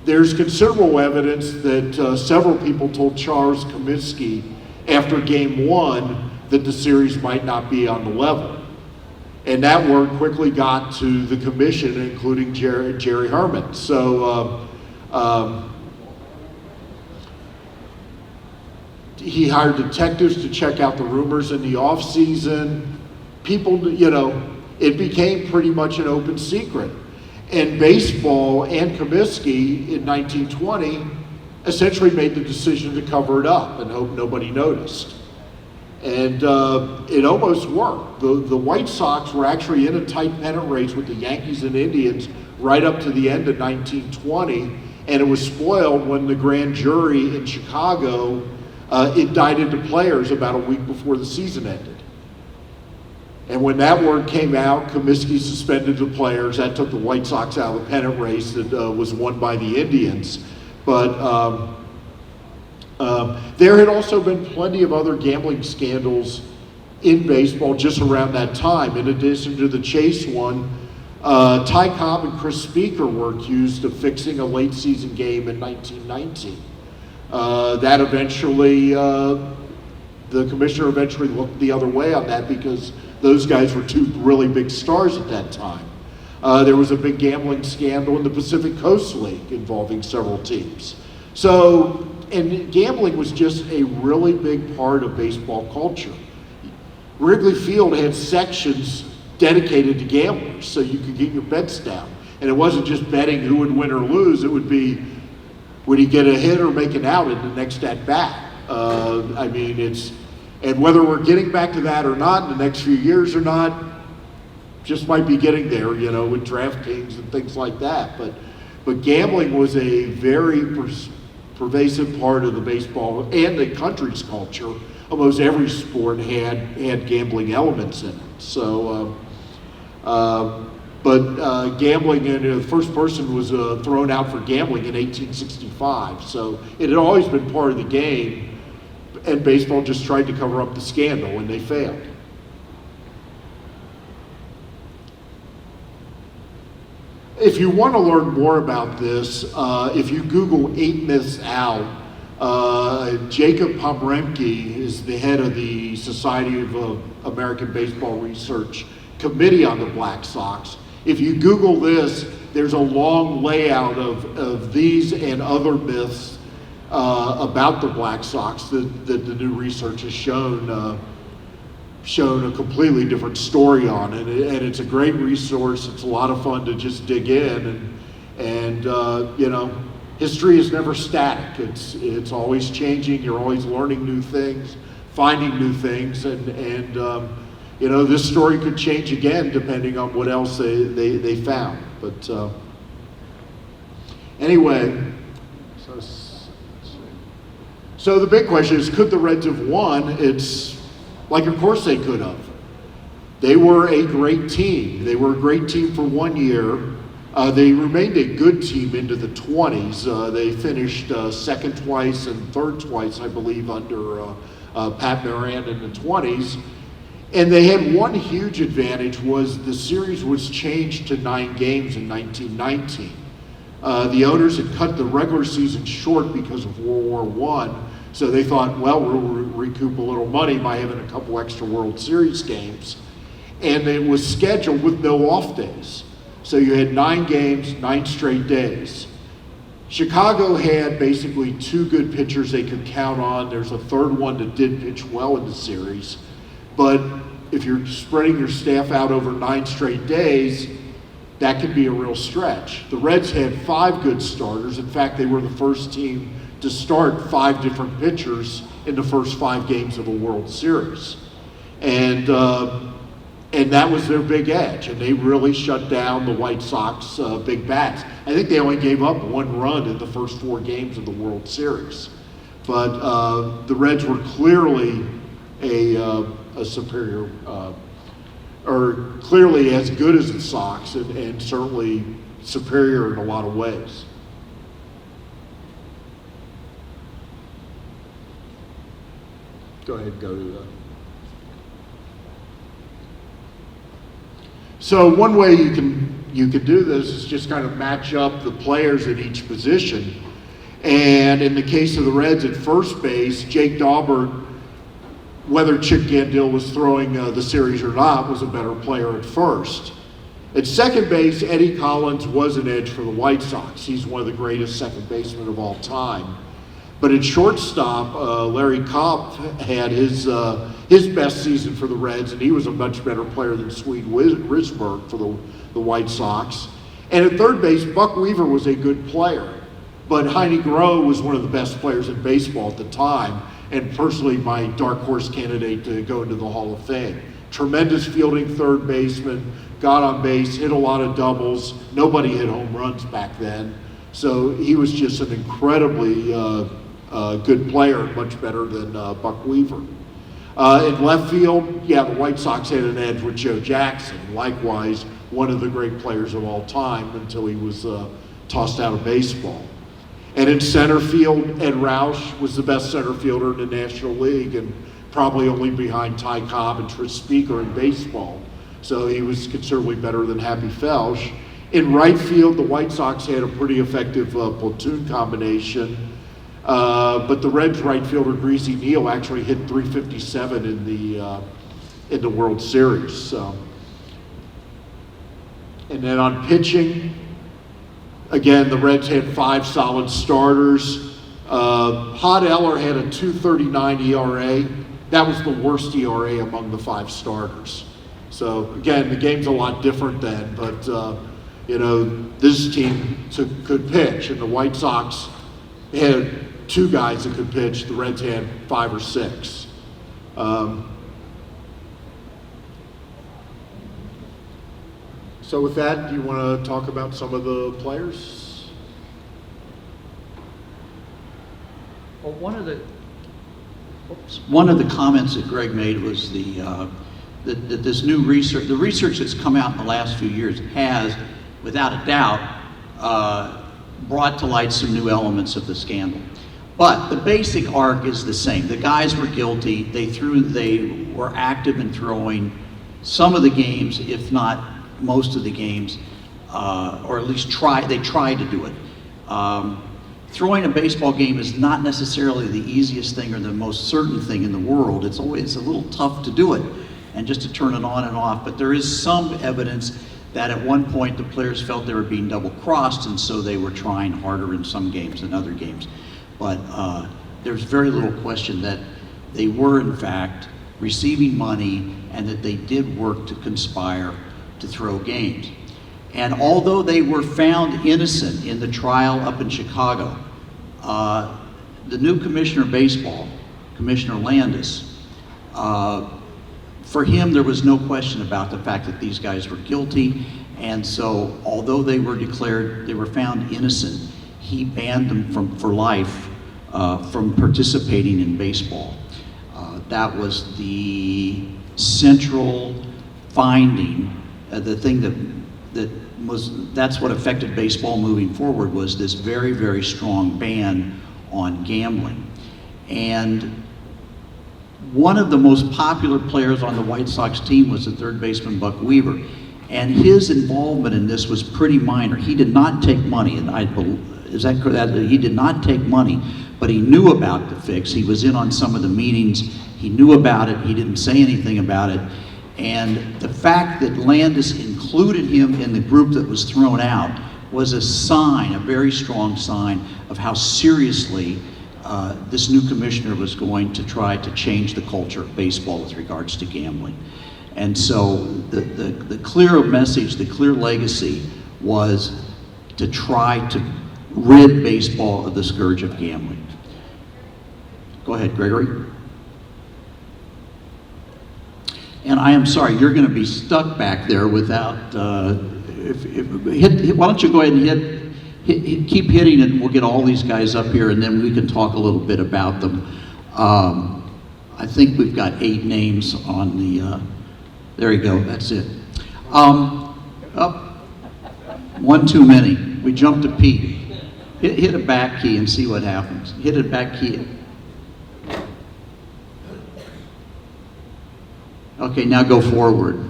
There's considerable evidence that several people told Charles Comiskey after Game 1 that the series might not be on the level. And that word quickly got to the commission, including Jerry Herman. So he hired detectives to check out the rumors in the off season. People, it became pretty much an open secret. And baseball and Comiskey in 1920 essentially made the decision to cover it up and hope nobody noticed. And it almost worked. The White Sox were actually in a tight pennant race with the Yankees and Indians right up to the end of 1920, and it was spoiled when the grand jury in Chicago indicted the players about a week before the season ended. And when that word came out, Comiskey suspended the players. That took the White Sox out of the pennant race that was won by the Indians. But there had also been plenty of other gambling scandals in baseball just around that time. In addition to the Chase one, Ty Cobb and Chris Speaker were accused of fixing a late season game in 1919. That eventually, the commissioner eventually looked the other way on that because those guys were two really big stars at that time. There was a big gambling scandal in the Pacific Coast League involving several teams. So, and gambling was just a really big part of baseball culture. Wrigley Field had sections dedicated to gamblers so you could get your bets down. And it wasn't just betting who would win or lose, it would be, would he get a hit or make an out in the next at bat? And whether we're getting back to that or not in the next few years or not, just might be getting there, with DraftKings and things like that. But gambling was a very pervasive part of the baseball and the country's culture. Almost every sport had gambling elements in it. So, gambling, and the first person was thrown out for gambling in 1865. So it had always been part of the game, and baseball just tried to cover up the scandal, and they failed. if you want to learn more about this, if you Google 8 Myths Out, Jacob Pomremke is the head of the Society of American Baseball Research Committee on the Black Sox. If you Google this, there's a long layout of these and other myths about the Black Sox that the new research has shown a completely different story on, and it's a great resource. It's a lot of fun to just dig in, and you know, history is never static. It's always changing. You're always learning new things, finding new things, and you know, this story could change again depending on what else they found. But anyway, so the big question is, could the Reds have won? It's like, of course they could have. They were a great team. They were a great team for 1 year. They remained a good team into the 20s. They finished second twice and third twice, I believe, under Pat Moran in the 20s. And they had one huge advantage, was the series was changed to 9 games in 1919. The owners had cut the regular season short because of World War I, so they thought, well, we'll recoup a little money by having a couple extra World Series games. And it was scheduled with no off days. So you had 9 games, 9 straight days. Chicago had basically 2 good pitchers they could count on. There's a third one that did pitch well in the series. But if you're spreading your staff out over 9 straight days, that could be a real stretch. The Reds had 5 good starters. In fact, they were the first team to start 5 different pitchers in the first 5 games of a World Series. And that was their big edge, and they really shut down the White Sox big bats. I think they only gave up 1 run in the first 4 games of the World Series. But the Reds were clearly a superior, or clearly as good as the Sox, and certainly superior in a lot of ways. Go ahead and go to that. So one way you can do this is just kind of match up the players at each position. And in the case of the Reds at first base, Jake Daubert, whether Chick Gandil was throwing the series or not, was a better player at first. At second base, Eddie Collins was an edge for the White Sox. He's one of the greatest second basemen of all time. But at shortstop, Larry Kopp had his best season for the Reds, and he was a much better player than Swede Risberg for the White Sox. And at third base, Buck Weaver was a good player, but Heine Groh was one of the best players in baseball at the time, and personally my dark horse candidate to go into the Hall of Fame. Tremendous fielding third baseman, got on base, hit a lot of doubles. Nobody hit home runs back then. So he was just an incredibly good player, much better than Buck Weaver. In left field, yeah, the White Sox had an edge with Joe Jackson. Likewise, one of the great players of all time until he was tossed out of baseball. And in center field, Ed Roush was the best center fielder in the National League, and probably only behind Ty Cobb and Tris Speaker in baseball. So he was considerably better than Happy Felsch. In right field, the White Sox had a pretty effective platoon combination. But the Reds right fielder Greasy Neal actually hit .357 in the World Series. So. And then on pitching, again, the Reds had 5 solid starters. Hod Eller had a .239 ERA. That was the worst ERA among the 5 starters. So again, the game's a lot different then, but you know, this team could pitch, and the White Sox had 2 guys that could pitch. The Reds had 5 or 6. So with that, do you want to talk about some of the players? Well, one of the comments that Greg made was that this new research, the research that's come out in the last few years, has, without a doubt, brought to light some new elements of the scandal. But the basic arc is the same. The guys were guilty. They were active in throwing some of the games, if not most of the games. or at least they tried to do it. Throwing a baseball game is not necessarily the easiest thing or the most certain thing in the world. It's always a little tough to do it and just to turn it on and off. But there is some evidence that at one point the players felt they were being double-crossed, and so they were trying harder in some games than other games. But there's very little question that they were, in fact, receiving money and that they did work to conspire to throw games. And although they were found innocent in the trial up in Chicago, the new commissioner of baseball, Commissioner Landis, for him there was no question about the fact that these guys were guilty, and so although they were found innocent, he banned them for life from participating in baseball. That was the central finding, the thing that's what affected baseball moving forward, was this very, very strong ban on gambling. And one of the most popular players on the White Sox team was the third baseman Buck Weaver, and his involvement in this was pretty minor. He did not take money, and is that correct? He did not take money, but he knew about the fix. He was in on some of the meetings. He knew about it. He didn't say anything about it. And the fact that Landis included him in the group that was thrown out was a sign, a very strong sign, of how seriously this new commissioner was going to try to change the culture of baseball with regards to gambling. And so the clear message, the clear legacy was to try to rid baseball of the scourge of gambling. Go ahead, Gregory. And I am sorry, you're going to be stuck back there without, why don't you go ahead and keep hitting it, and we'll get all these guys up here, and then we can talk a little bit about them. I think we've got 8 names on the, there you go, that's it. One too many. We jumped to Pete. Hit a back key and see what happens. Hit a back key. Okay, now go forward.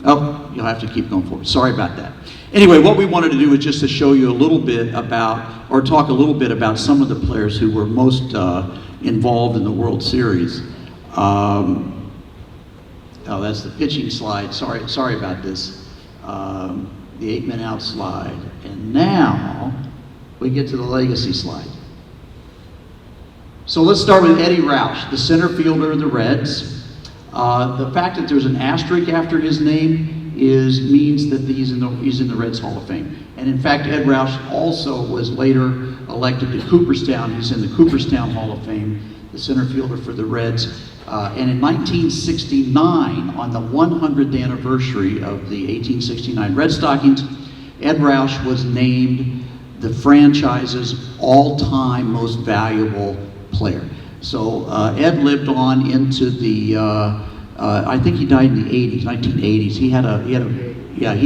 Oh, you'll have to keep going forward. Sorry about that. Anyway, what we wanted to do was just to show you a little bit about, or talk a little bit about some of the players who were most involved in the World Series. Oh, that's the pitching slide. Sorry about this. The 8-man out slide. And now we get to the legacy slide. So let's start with Eddie Roush, the center fielder of the Reds. The fact that there's an asterisk after his name means that he's in the Reds Hall of Fame. And in fact, Ed Roush also was later elected to Cooperstown. He's in the Cooperstown Hall of Fame, the center fielder for the Reds. And in 1969, on the 100th anniversary of the 1869 Red Stockings, Ed Roush was named the franchise's all-time most valuable player. So Ed lived on into the, I think he died in the 80s, 1980s. He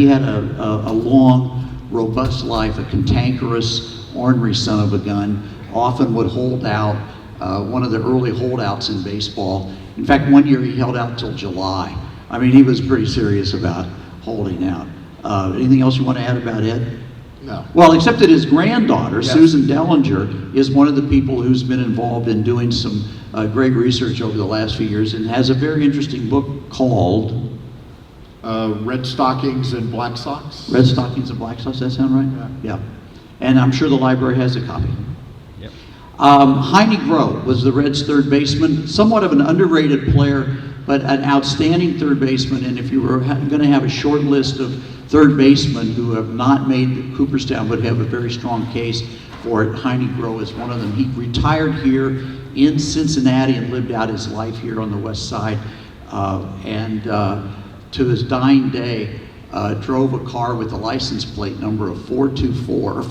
had a long, robust life, a cantankerous, ornery son of a gun, often would hold out, one of the early holdouts in baseball. In fact, one year he held out till July. I mean, he was pretty serious about holding out. Anything else you want to add about Ed? No. Well, except that his granddaughter, Yes. Susan Dellinger, is one of the people who's been involved in doing some great research over the last few years, and has a very interesting book called Red Stockings and Black Sox. Red Stockings and Black Sox. Does that sound right? Yeah. And I'm sure the library has a copy. Yep. Heine Groh was the Reds' third baseman, somewhat of an underrated player, but an outstanding third baseman. And if you were going to have a short list of third basemen who have not made Cooperstown but have a very strong case for it, Heine Groh is one of them. He retired here in Cincinnati and lived out his life here on the west side, and to his dying day drove a car with a license plate number of 474,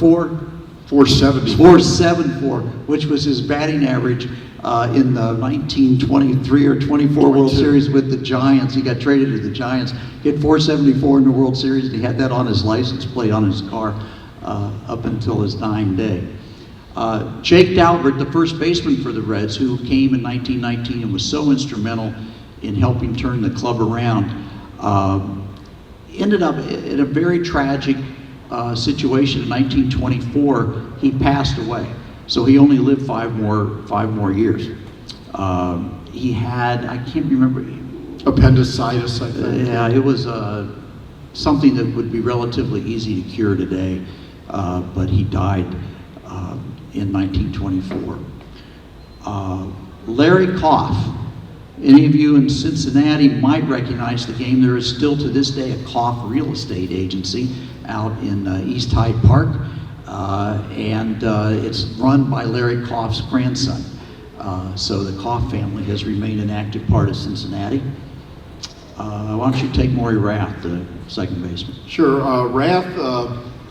which was his batting average in the 1923 or 24 World Series with the Giants. He got traded to the Giants. He had 474 in the World Series, and he had that on his license plate on his car up until his dying day. Jake Dalbert, the first baseman for the Reds, who came in 1919 and was so instrumental in helping turn the club around. Ended up in a very tragic situation. In 1924, he passed away. So he only lived five more years. He had, I can't remember. Appendicitis, I think. Yeah, it was something that would be relatively easy to cure today, but he died in 1924. Larry Koff. Any of you in Cincinnati might recognize the game. There is still to this day a Koff real estate agency out in East Hyde Park, and it's run by Larry Koff's grandson. So the Koff family has remained an active part of Cincinnati. Why don't you take Maury Rath, the second baseman? Sure. Rath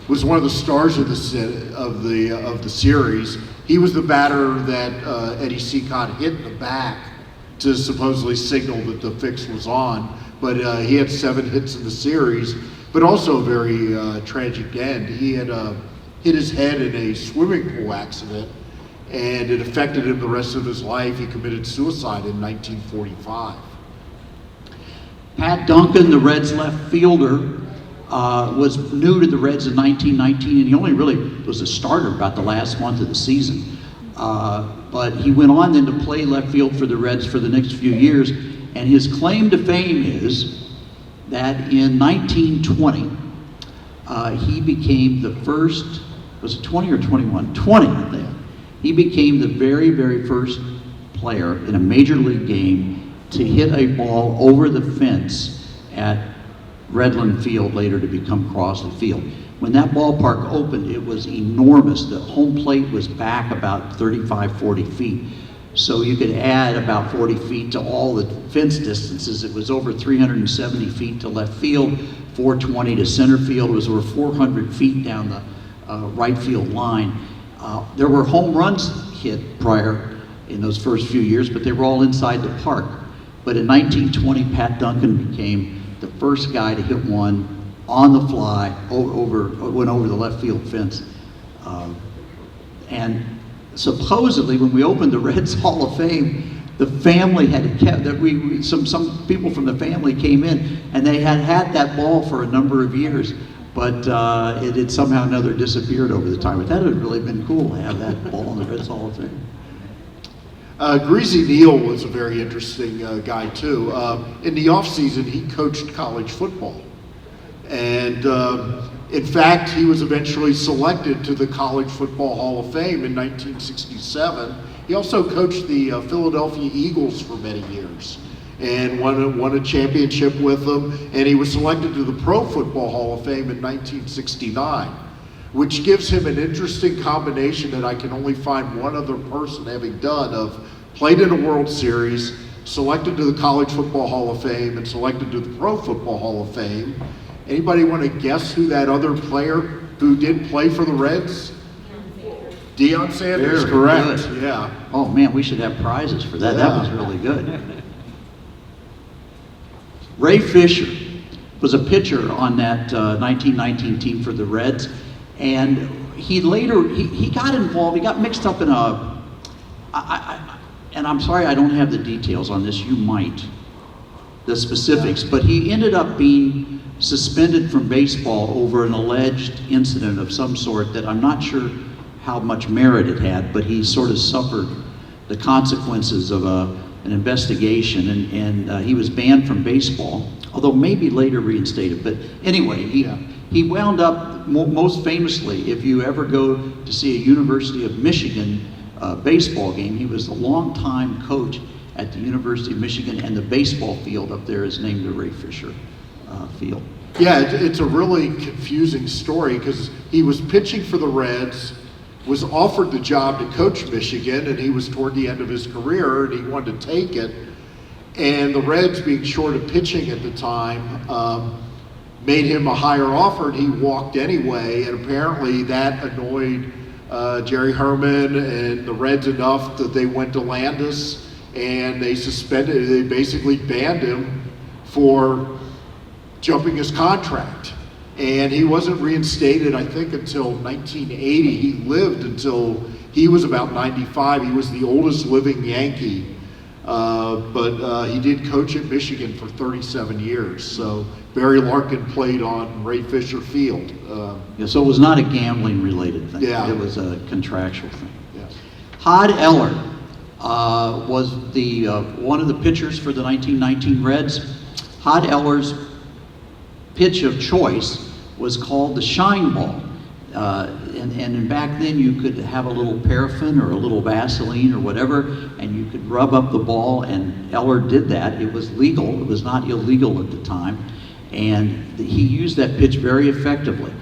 was one of the stars of the series. He was the batter that Eddie Seacott hit in the back to supposedly signal that the fix was on. But he had 7 hits in the series, but also a very tragic end. He had hit his head in a swimming pool accident, and it affected him the rest of his life. He committed suicide in 1945. Pat Duncan, the Reds left fielder, was new to the Reds in 1919, and he only really was a starter about the last month of the season. But he went on then to play left field for the Reds for the next few years, and his claim to fame is that in 1920, he became the first, was it 20 or 21? 20, I think. He became the very, very first player in a major league game to hit a ball over the fence at Redland Field, later to become Crossley Field. When that ballpark opened, it was enormous. The home plate was back about 35, 40 feet. So you could add about 40 feet to all the fence distances. It was over 370 feet to left field, 420 to center field. It was over 400 feet down the right field line. There were home runs hit prior in those first few years, but they were all inside the park. But in 1920, Pat Duncan became the first guy to hit one on the fly, went over the left field fence. And supposedly, when we opened the Reds Hall of Fame, the family had kept that. Some people from the family came in, and they had that ball for a number of years, but it had somehow or another disappeared over the time. But that would have really been cool to have that ball in the Reds Hall of Fame. Greasy Neal was a very interesting guy too. In the off season, he coached college football. And in fact, he was eventually selected to the College Football Hall of Fame in 1967. He also coached the Philadelphia Eagles for many years and won a championship with them. And he was selected to the Pro Football Hall of Fame in 1969, which gives him an interesting combination that I can only find one other person having done, of played in a World Series, selected to the College Football Hall of Fame, and selected to the Pro Football Hall of Fame. Anybody want to guess who that other player who did play for the Reds? Deion Sanders, Very correct. good. Yeah. Oh man, we should have prizes for that. Yeah. That was really good. Ray Fisher was a pitcher on that 1919 team for the Reds, and he later he got involved. He got mixed up in and I'm sorry I don't have the details on this. You might, the specifics, but he ended up being suspended from baseball over an alleged incident of some sort that I'm not sure how much merit it had, but he sort of suffered the consequences of an investigation, and he was banned from baseball, although maybe later reinstated. But anyway, he wound up most famously, if you ever go to see a University of Michigan baseball game, he was the longtime coach at the University of Michigan, and the baseball field up there is named the Ray Fisher Field. Yeah, it's a really confusing story because he was pitching for the Reds, was offered the job to coach Michigan, and he was toward the end of his career, and he wanted to take it. And the Reds, being short of pitching at the time, made him a higher offer, and he walked anyway. And apparently that annoyed Jerry Herman and the Reds enough that they went to Landis and they basically banned him for jumping his contract. And he wasn't reinstated, I think, until 1980. He lived until he was about 95. He was the oldest living Yankee but he did coach at Michigan for 37 years. So Barry Larkin played on Ray Fisher Field. Yeah, so it was not a gambling related thing. Yeah. It was a contractual thing. Yeah. Hod Eller was the one of the pitchers for the 1919 Reds. Hod Eller's pitch of choice was called the shine ball. And back then you could have a little paraffin or a little Vaseline or whatever, and you could rub up the ball, and Eller did that. It was legal, it was not illegal at the time, and he used that pitch very effectively.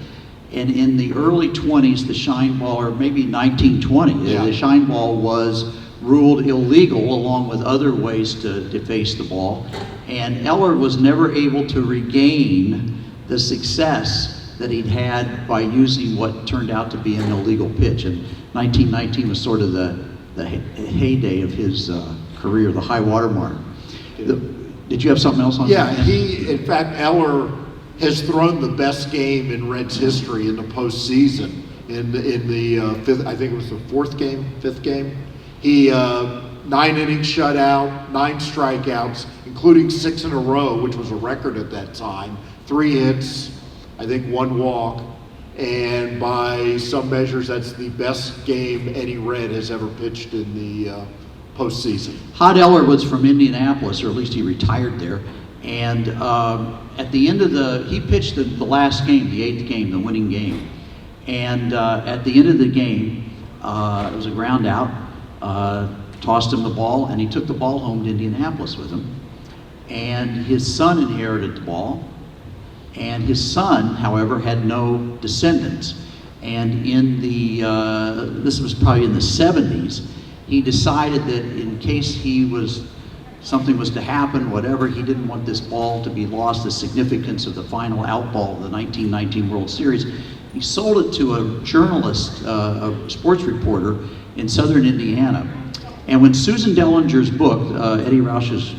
And in the early 20s, the shine ball, or maybe 1920, Yeah. the shine ball was ruled illegal along with other ways to deface the ball, and Eller was never able to regain the success that he'd had by using what turned out to be an illegal pitch. And 1919 was sort of the heyday of his career, the high water mark. Did you have something else on Yeah, that? in fact, Eller has thrown the best game in Reds history in the postseason. In the fifth, I think it was the fifth game. He 9 innings shutout, 9 strikeouts, including 6 in a row, which was a record at that time. 3 hits, I think 1 walk, and by some measures, that's the best game any Red has ever pitched in the postseason. Hod Eller was from Indianapolis, or at least he retired there. And at the end of he pitched the last game, the 8th game, the winning game. And at the end of the game, it was a ground out, tossed him the ball, and he took the ball home to Indianapolis with him. And his son inherited the ball. And his son, however, had no descendants. And in this was probably in the 70s, he decided that in case something was to happen, whatever, he didn't want this ball to be lost, the significance of the final out ball of the 1919 World Series. He sold it to a journalist, a sports reporter in southern Indiana. And when Susan Dellinger's book, Eddie Roush's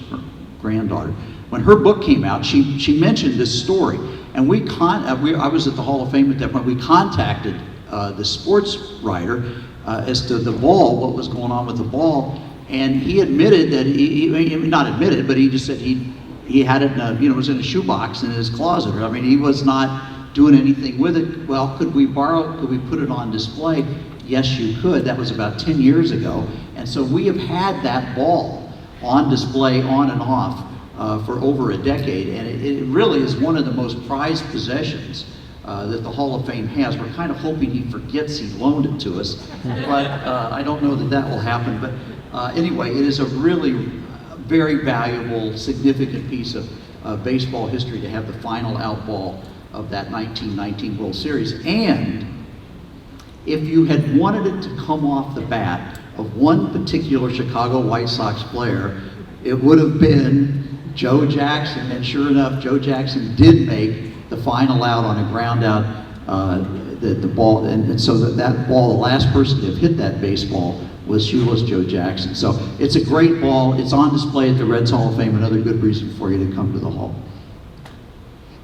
granddaughter, when her book came out, she mentioned this story. And I was at the Hall of Fame at that point. We contacted the sports writer as to the ball, what was going on with the ball. And he admitted that not admitted, but he just said he had it it was in a shoebox in his closet. I mean, he was not doing anything with it. Well, could we put it on display? Yes, you could. That was about 10 years ago. And so we have had that ball on display on and off for over a decade, and it really is one of the most prized possessions that the Hall of Fame has. We're kind of hoping he forgets he loaned it to us, but I don't know that will happen. But anyway, it is a really very valuable, significant piece of baseball history to have the final out ball of that 1919 World Series. And if you had wanted it to come off the bat of one particular Chicago White Sox player, it would have been Joe Jackson, and sure enough, Joe Jackson did make the final out on a ground out, the ball, and so that ball, the last person to have hit that baseball was shoeless Joe Jackson. So it's a great ball. It's on display at the Reds Hall of Fame. Another good reason for you to come to the Hall.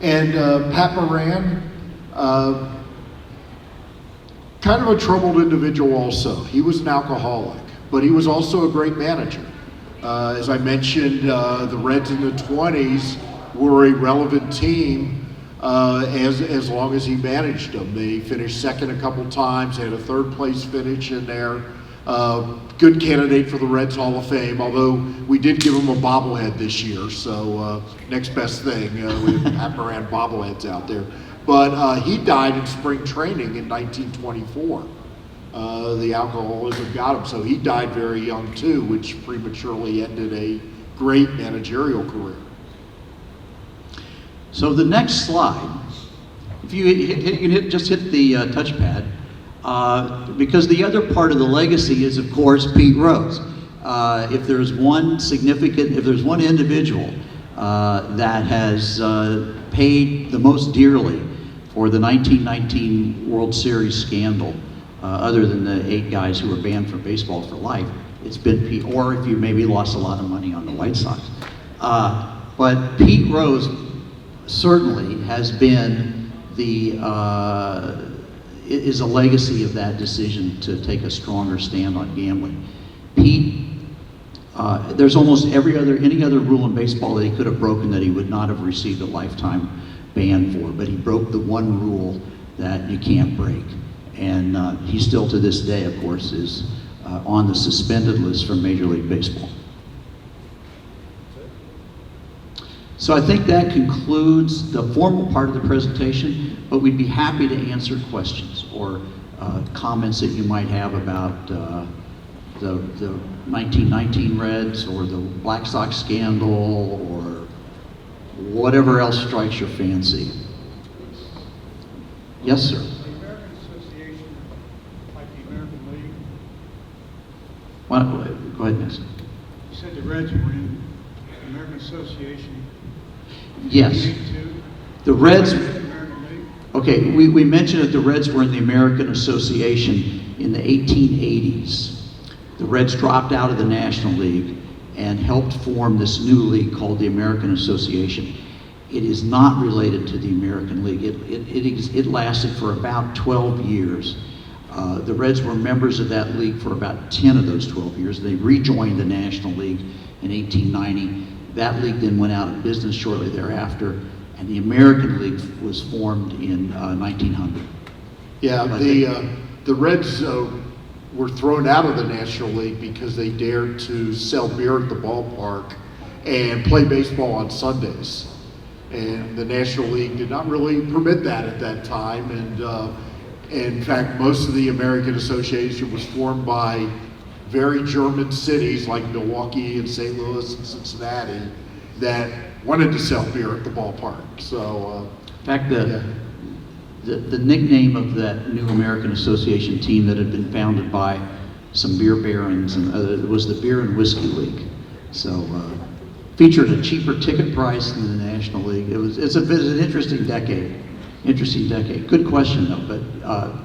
And Pat Moran, kind of a troubled individual also. He was an alcoholic, but he was also a great manager. As I mentioned, the Reds in the 20s were a relevant team as long as he managed them. They finished second a couple times, had a 3rd place finish in there. Good candidate for the Reds Hall of Fame, although we did give him a bobblehead this year, so next best thing, we have Pat Moran bobbleheads out there. But he died in spring training in 1924. The alcoholism got him, so he died very young too, which prematurely ended a great managerial career. So the next slide, if you just hit the touchpad, because the other part of the legacy is, of course, Pete Rhodes. If there's one individual that has paid the most dearly for the 1919 World Series scandal, other than the 8 guys who were banned from baseball for life, it's been Pete, or if you maybe lost a lot of money on the White Sox. But Pete Rose certainly has been is a legacy of that decision to take a stronger stand on gambling. Pete There's almost any other rule in baseball that he could have broken that he would not have received a lifetime ban for, but he broke the one rule that you can't break. And he still to this day, of course, is on the suspended list from Major League Baseball. So I think that concludes the formal part of the presentation, but we'd be happy to answer questions or comments that you might have about the 1919 Reds or the Black Sox scandal or whatever else strikes your fancy. Yes, sir. The American Association, like the American League. Go ahead, Nixon. You said the Reds were in the American Association. Yes. The Reds. Okay, we mentioned that the Reds were in the American Association in the 1880s. The Reds dropped out of the National League and helped form this new league called the American Association. It is not related to the American League. It lasted for about 12 years. The Reds were members of that league for about 10 of those 12 years. They rejoined the National League in 1890. That league then went out of business shortly thereafter, and the American League was formed in 1900. Yeah, the Reds were thrown out of the National League because they dared to sell beer at the ballpark and play baseball on Sundays. And the National League did not really permit that at that time. And in fact, most of the American Association was formed by very German cities like Milwaukee and St. Louis and Cincinnati that wanted to sell beer at the ballpark. So, in fact, the nickname of that new American Association team that had been founded by some beer barons and was the Beer and Whiskey League. So, featured a cheaper ticket price than the National League. It's an interesting decade. Interesting decade. Good question though, but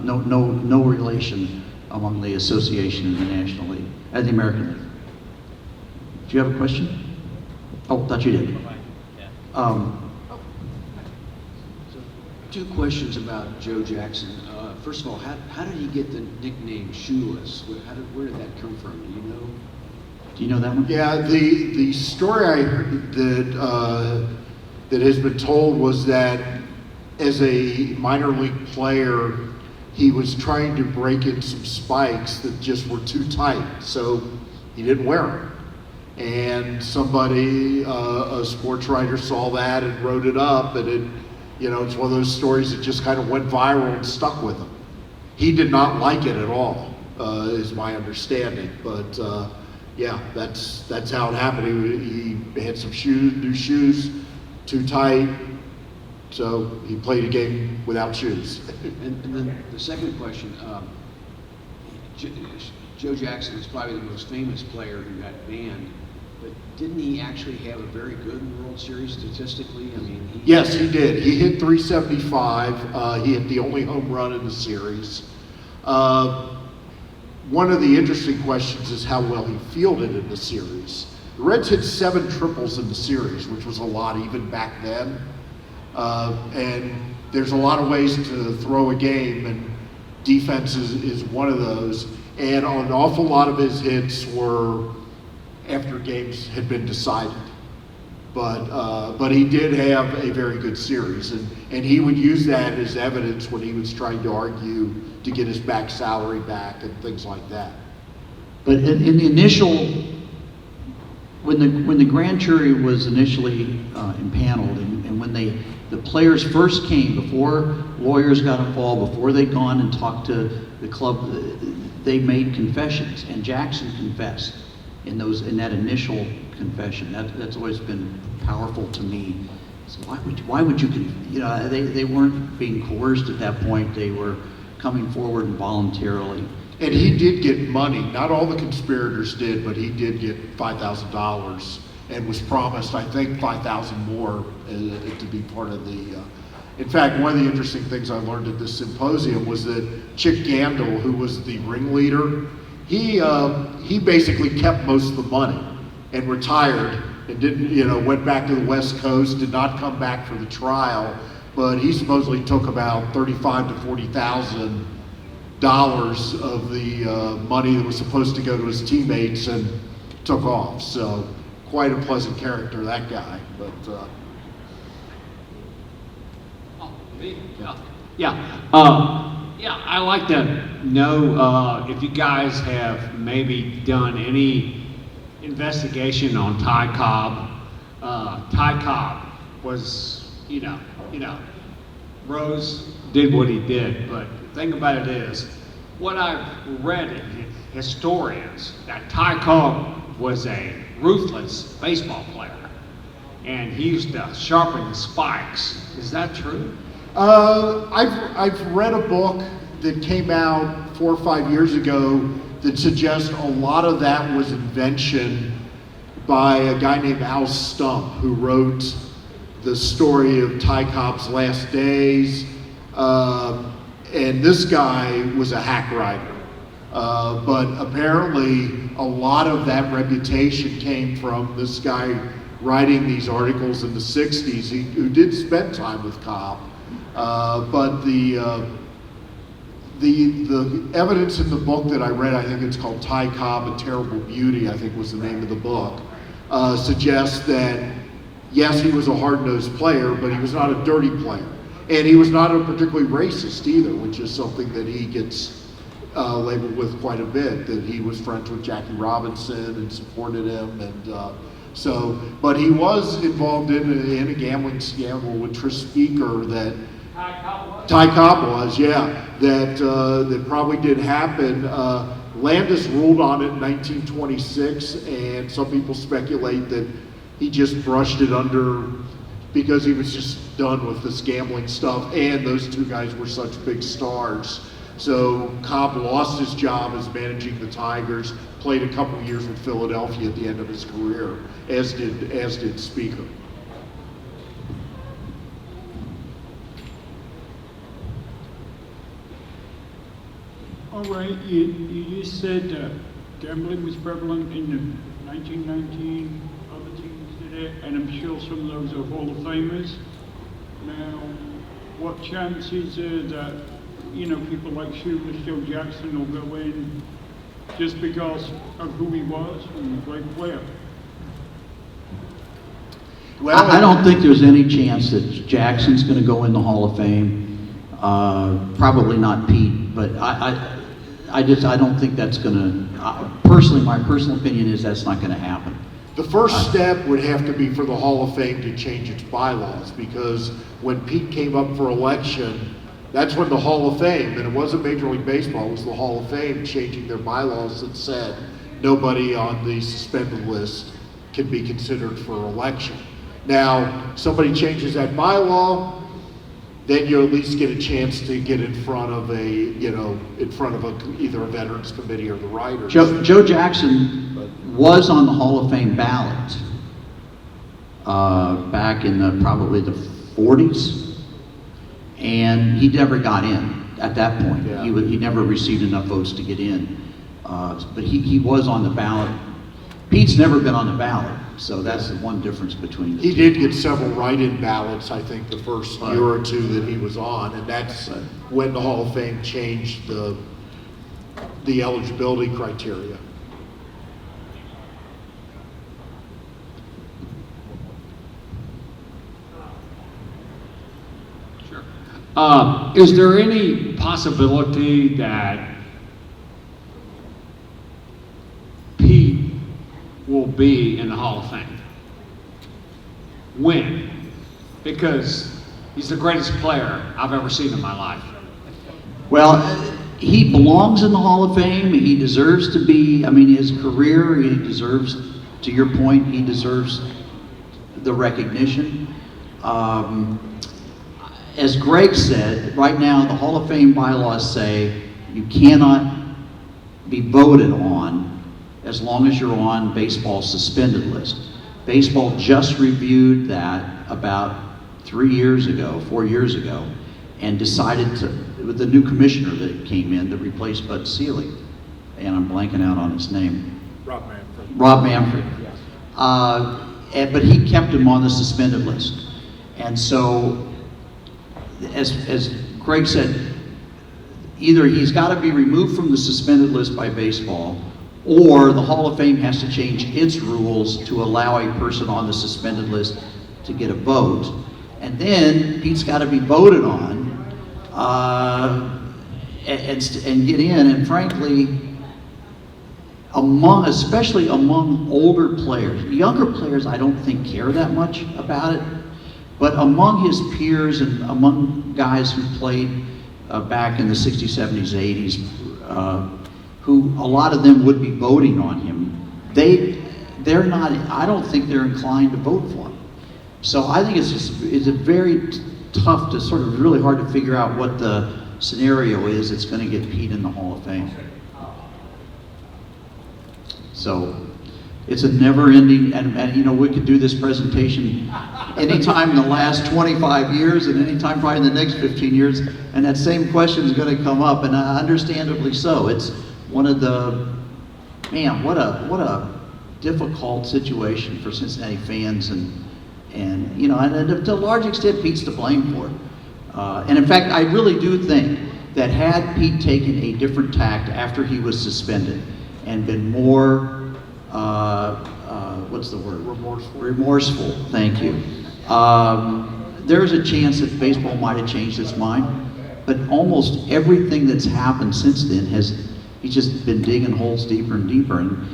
no relation among the association and the National League and the American League. Do you have a question? Oh, thought you did. Two questions about Joe Jackson. First of all, how did he get the nickname Shoeless? Where did that come from? Do you know? Do you know that one? Yeah, the story I heard that has been told was that as a minor league player, he was trying to break in some spikes that just were too tight, so he didn't wear them. And somebody, a sports writer, saw that and wrote it up, and it's one of those stories that just kind of went viral and stuck with him. He did not like it at all, is my understanding. But yeah, that's how it happened. He had some new shoes, too tight. So he played a game without shoes. And then the second question, Joe Jackson is probably the most famous player who got banned, but didn't he actually have a very good World Series statistically? I mean, yes, he did. He hit 375. He hit the only home run in the series. One of the interesting questions is how well he fielded in the series. The Reds hit 7 triples in the series, which was a lot even back then. And there's a lot of ways to throw a game, and defense is one of those. And an awful lot of his hits were after games had been decided. But he did have a very good series, and he would use that as evidence when he was trying to argue to get his back salary back and things like that. But in the initial, when the grand jury was initially impaneled, and when the players first came, before lawyers got involved, before they'd gone and talked to the club, they made confessions, and Jackson confessed in that initial confession. That's always been powerful to me. So why would you they weren't being coerced at that point. They were coming forward voluntarily. And he did get money. Not all the conspirators did, but he did get $5,000 and was promised, I think, $5,000 more to be part of the. In fact, one of the interesting things I learned at this symposium was that Chick Gandil, who was the ringleader, he basically kept most of the money and retired and didn't, went back to the West Coast, did not come back for the trial, but he supposedly took about $35,000 to $40,000 of the money that was supposed to go to his teammates and took off. So quite a pleasant character, that guy. But Yeah, I'd like to know if you guys have maybe done any investigation on Ty Cobb. Ty Cobb was, Rhodes did what he did, but the thing about it is, what I've read in historians, that Ty Cobb was a ruthless baseball player, and he used to sharpen the spikes. Is that true? I've read a book that came out 4 or 5 years ago that suggests a lot of that was invention by a guy named Al Stump, who wrote the story of Ty Cobb's last days. And this guy was a hack writer. But apparently a lot of that reputation came from this guy writing these articles in the 60s who did spend time with Cobb. But the evidence in the book that I read, I think it's called Ty Cobb, A Terrible Beauty, I think was the name of the book, suggests that yes, he was a hard-nosed player, but he was not a dirty player. And he was not a particularly racist either, which is something that he gets labeled with quite a bit, that he was friends with Jackie Robinson and supported him. And but he was involved in a gambling scandal with Tris Speaker that Ty Cobb was, yeah, that probably did happen. Landis ruled on it in 1926, and some people speculate that he just brushed it under because he was just done with this gambling stuff, and those two guys were such big stars. So Cobb lost his job as managing the Tigers, played a couple years with Philadelphia at the end of his career, as did Speaker. All right, you just said gambling was prevalent in the 1919, other teams did it, and I'm sure some of those are Hall of Famers. Now, what chance is there that, people like Shoeless Joe Jackson will go in just because of who he was and a great player? Well, I don't think there's any chance that Jackson's going to go in the Hall of Fame. Probably not Pete, but I don't think that's going to. Personally, my personal opinion is that's not going to happen. The first step would have to be for the Hall of Fame to change its bylaws, because when Pete came up for election, that's when the Hall of Fame, and it wasn't Major League Baseball, it was the Hall of Fame changing their bylaws that said nobody on the suspended list can be considered for election. Now, somebody changes that bylaw, then you at least get a chance to get in front of either a Veterans Committee or the writers. Joe Jackson was on the Hall of Fame ballot back in probably the 40s. And he never got in at that point. Yeah. He never received enough votes to get in. But he was on the ballot. Pete's never been on the ballot, so that's the one difference between the two. He did get several write-in ballots, I think, the first year or two that he was on, and that's when the Hall of Fame changed the eligibility criteria. Is there any possibility that Pete will be in the Hall of Fame? When? Because he's the greatest player I've ever seen in my life. Well, he belongs in the Hall of Fame. He deserves to be. I mean, his career, he deserves, to your point, he deserves the recognition. As Greg said, right now the Hall of Fame bylaws say you cannot be voted on as long as you're on baseball's suspended list. Baseball just reviewed that about 4 years ago, and decided to, with the new commissioner that came in that replaced Bud Selig, and I'm blanking out on his name. Rob Manfred. Yes. But he kept him on the suspended list. And so, as Greg said, either he's got to be removed from the suspended list by baseball, or the Hall of Fame has to change its rules to allow a person on the suspended list to get a vote. And then Pete's got to be voted on and get in. And frankly, especially among older players, younger players I don't think care that much about it, but among his peers and among guys who played back in the 60s, 70s, 80s, who a lot of them would be voting on him, they're not, I don't think they're inclined to vote for him. So I think it's a very tough to sort of really hard to figure out what the scenario is that's going to get Pete in the Hall of Fame. So it's a never-ending, and you know, we could do this presentation anytime in the last 25 years and anytime probably in the next 15 years, and that same question is going to come up, and understandably so. It's one of the, man, what a difficult situation for Cincinnati fans, and you know, and to a large extent, Pete's to blame for it. And in fact, I really do think that had Pete taken a different tact after he was suspended and been more, what's the word? Remorseful, thank you. There's a chance that baseball might have changed its mind, but almost everything that's happened since then he's just been digging holes deeper and deeper, and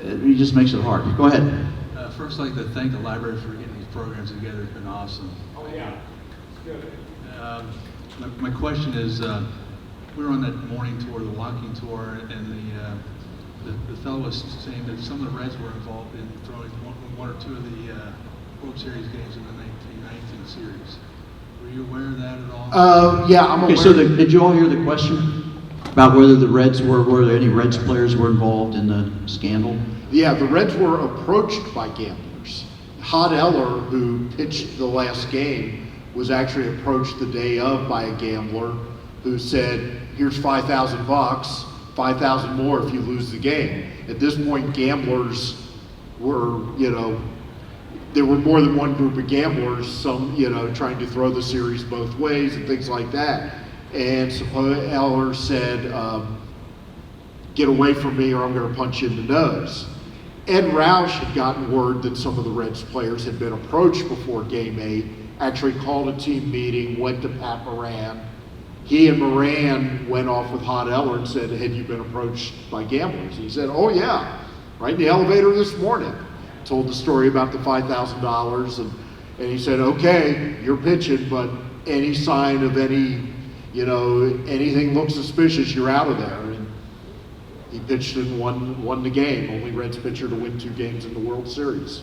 it just makes it hard. Go ahead. First, I'd like to thank the library for getting these programs together. It's been awesome. Oh yeah, it's good. My question is, we were on that morning tour, the walking tour, and the fellow was saying that some of the Reds were involved in throwing one or two of the World Series games in the 1919 series. Were you aware of that at all? Yeah, I'm aware. Okay, so did you all hear the question about whether the Reds were there any Reds players were involved in the scandal? Yeah, the Reds were approached by gamblers. Hod Eller, who pitched the last game, was actually approached the day of by a gambler who said, here's $5,000, 5,000 more if you lose the game. At this point, gamblers were, you know, there were more than one group of gamblers, some, you know, trying to throw the series both ways and things like that. And suppose Eller said, get away from me or I'm going to punch you in the nose. Ed Roush had gotten word that some of the Reds players had been approached before Game 8, actually called a team meeting, went to Pat Moran. He and Moran went off with Hod Eller and said, had you been approached by gamblers? He said, oh yeah, right in the elevator this morning. Told the story about the $5,000 and he said, okay, you're pitching, but any sign of any, you know, anything looks suspicious, you're out of there. And he pitched and won the game. Only Reds pitcher to win 2 games in the World Series.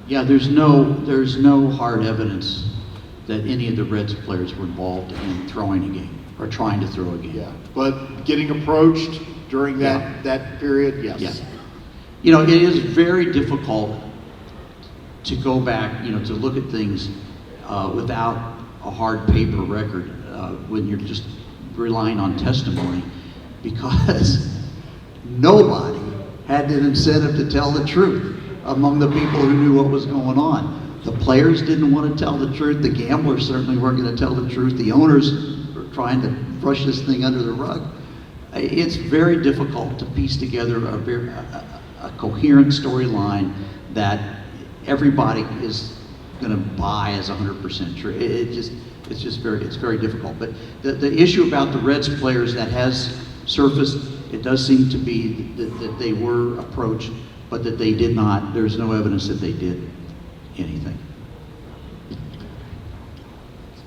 Yeah, there's no hard evidence that any of the Reds players were involved in throwing a game or trying to throw a game. Yeah, but getting approached during that period, yes. Yeah. You know, it is very difficult to go back, you know, to look at things without a hard paper record when you're just relying on testimony, because nobody had an incentive to tell the truth among the people who knew what was going on. The players didn't want to tell the truth. The gamblers certainly weren't going to tell the truth. The owners were trying to brush this thing under the rug. It's very difficult to piece together a coherent storyline that everybody is going to buy as 100% true. It's very difficult. But the issue about the Reds players that has surfaced, it does seem to be that they were approached, but that they did not. There's no evidence that they did anything.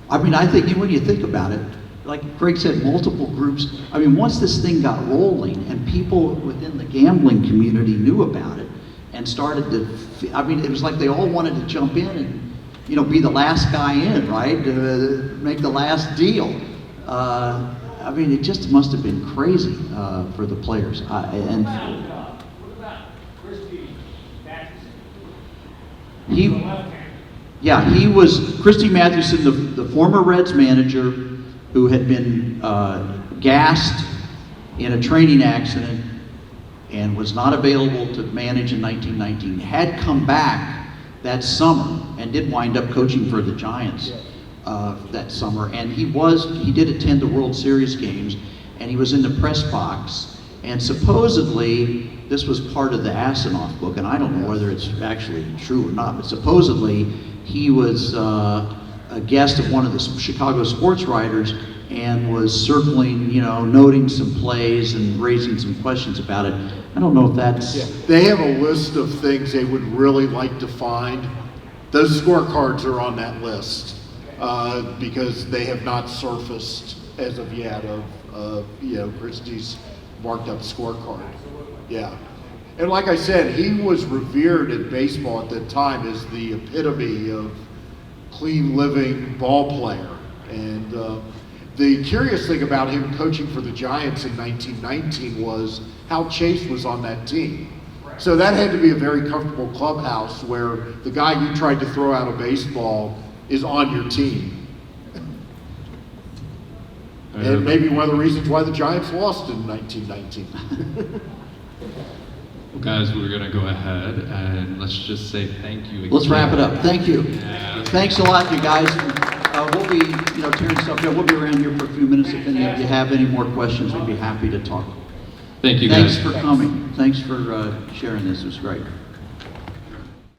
I mean, I think when you think about it, like Greg said, multiple groups. I mean, once this thing got rolling and people within the gambling community knew about it and started to, I mean, it was like they all wanted to jump in and, you know, be the last guy in, right? Make the last deal. I mean, it just must have been crazy for the players. He was Christy Mathewson, the former Reds manager, who had been gassed in a training accident and was not available to manage in 1919, had come back that summer and did wind up coaching for the Giants that summer. And he did attend the World Series games, and he was in the press box. And supposedly, this was part of the Asinoff book, and I don't know whether it's actually true or not, but supposedly he was a guest of one of the Chicago sports writers and was circling, noting some plays and raising some questions about it. I don't know if that's... Yeah. They have a list of things they would really like to find. Those scorecards are on that list because they have not surfaced as of yet of Christie's marked up scorecard. Yeah. And like I said, he was revered in baseball at that time as the epitome of clean living ball player. And the curious thing about him coaching for the Giants in 1919 was Hal Chase was on that team. So that had to be a very comfortable clubhouse where the guy you tried to throw out a baseball is on your team. And maybe one of the reasons why the Giants lost in 1919. Well, guys, we're going to go ahead and let's just say thank you again. Let's wrap it up. Thank you. Yeah. Thanks a lot, you guys. We'll be, tearing stuff down. We'll be around here for a few minutes. If any of you have any more questions, we'd be happy to talk. Thank you, guys. Thanks for coming. Thanks for sharing this. It was great.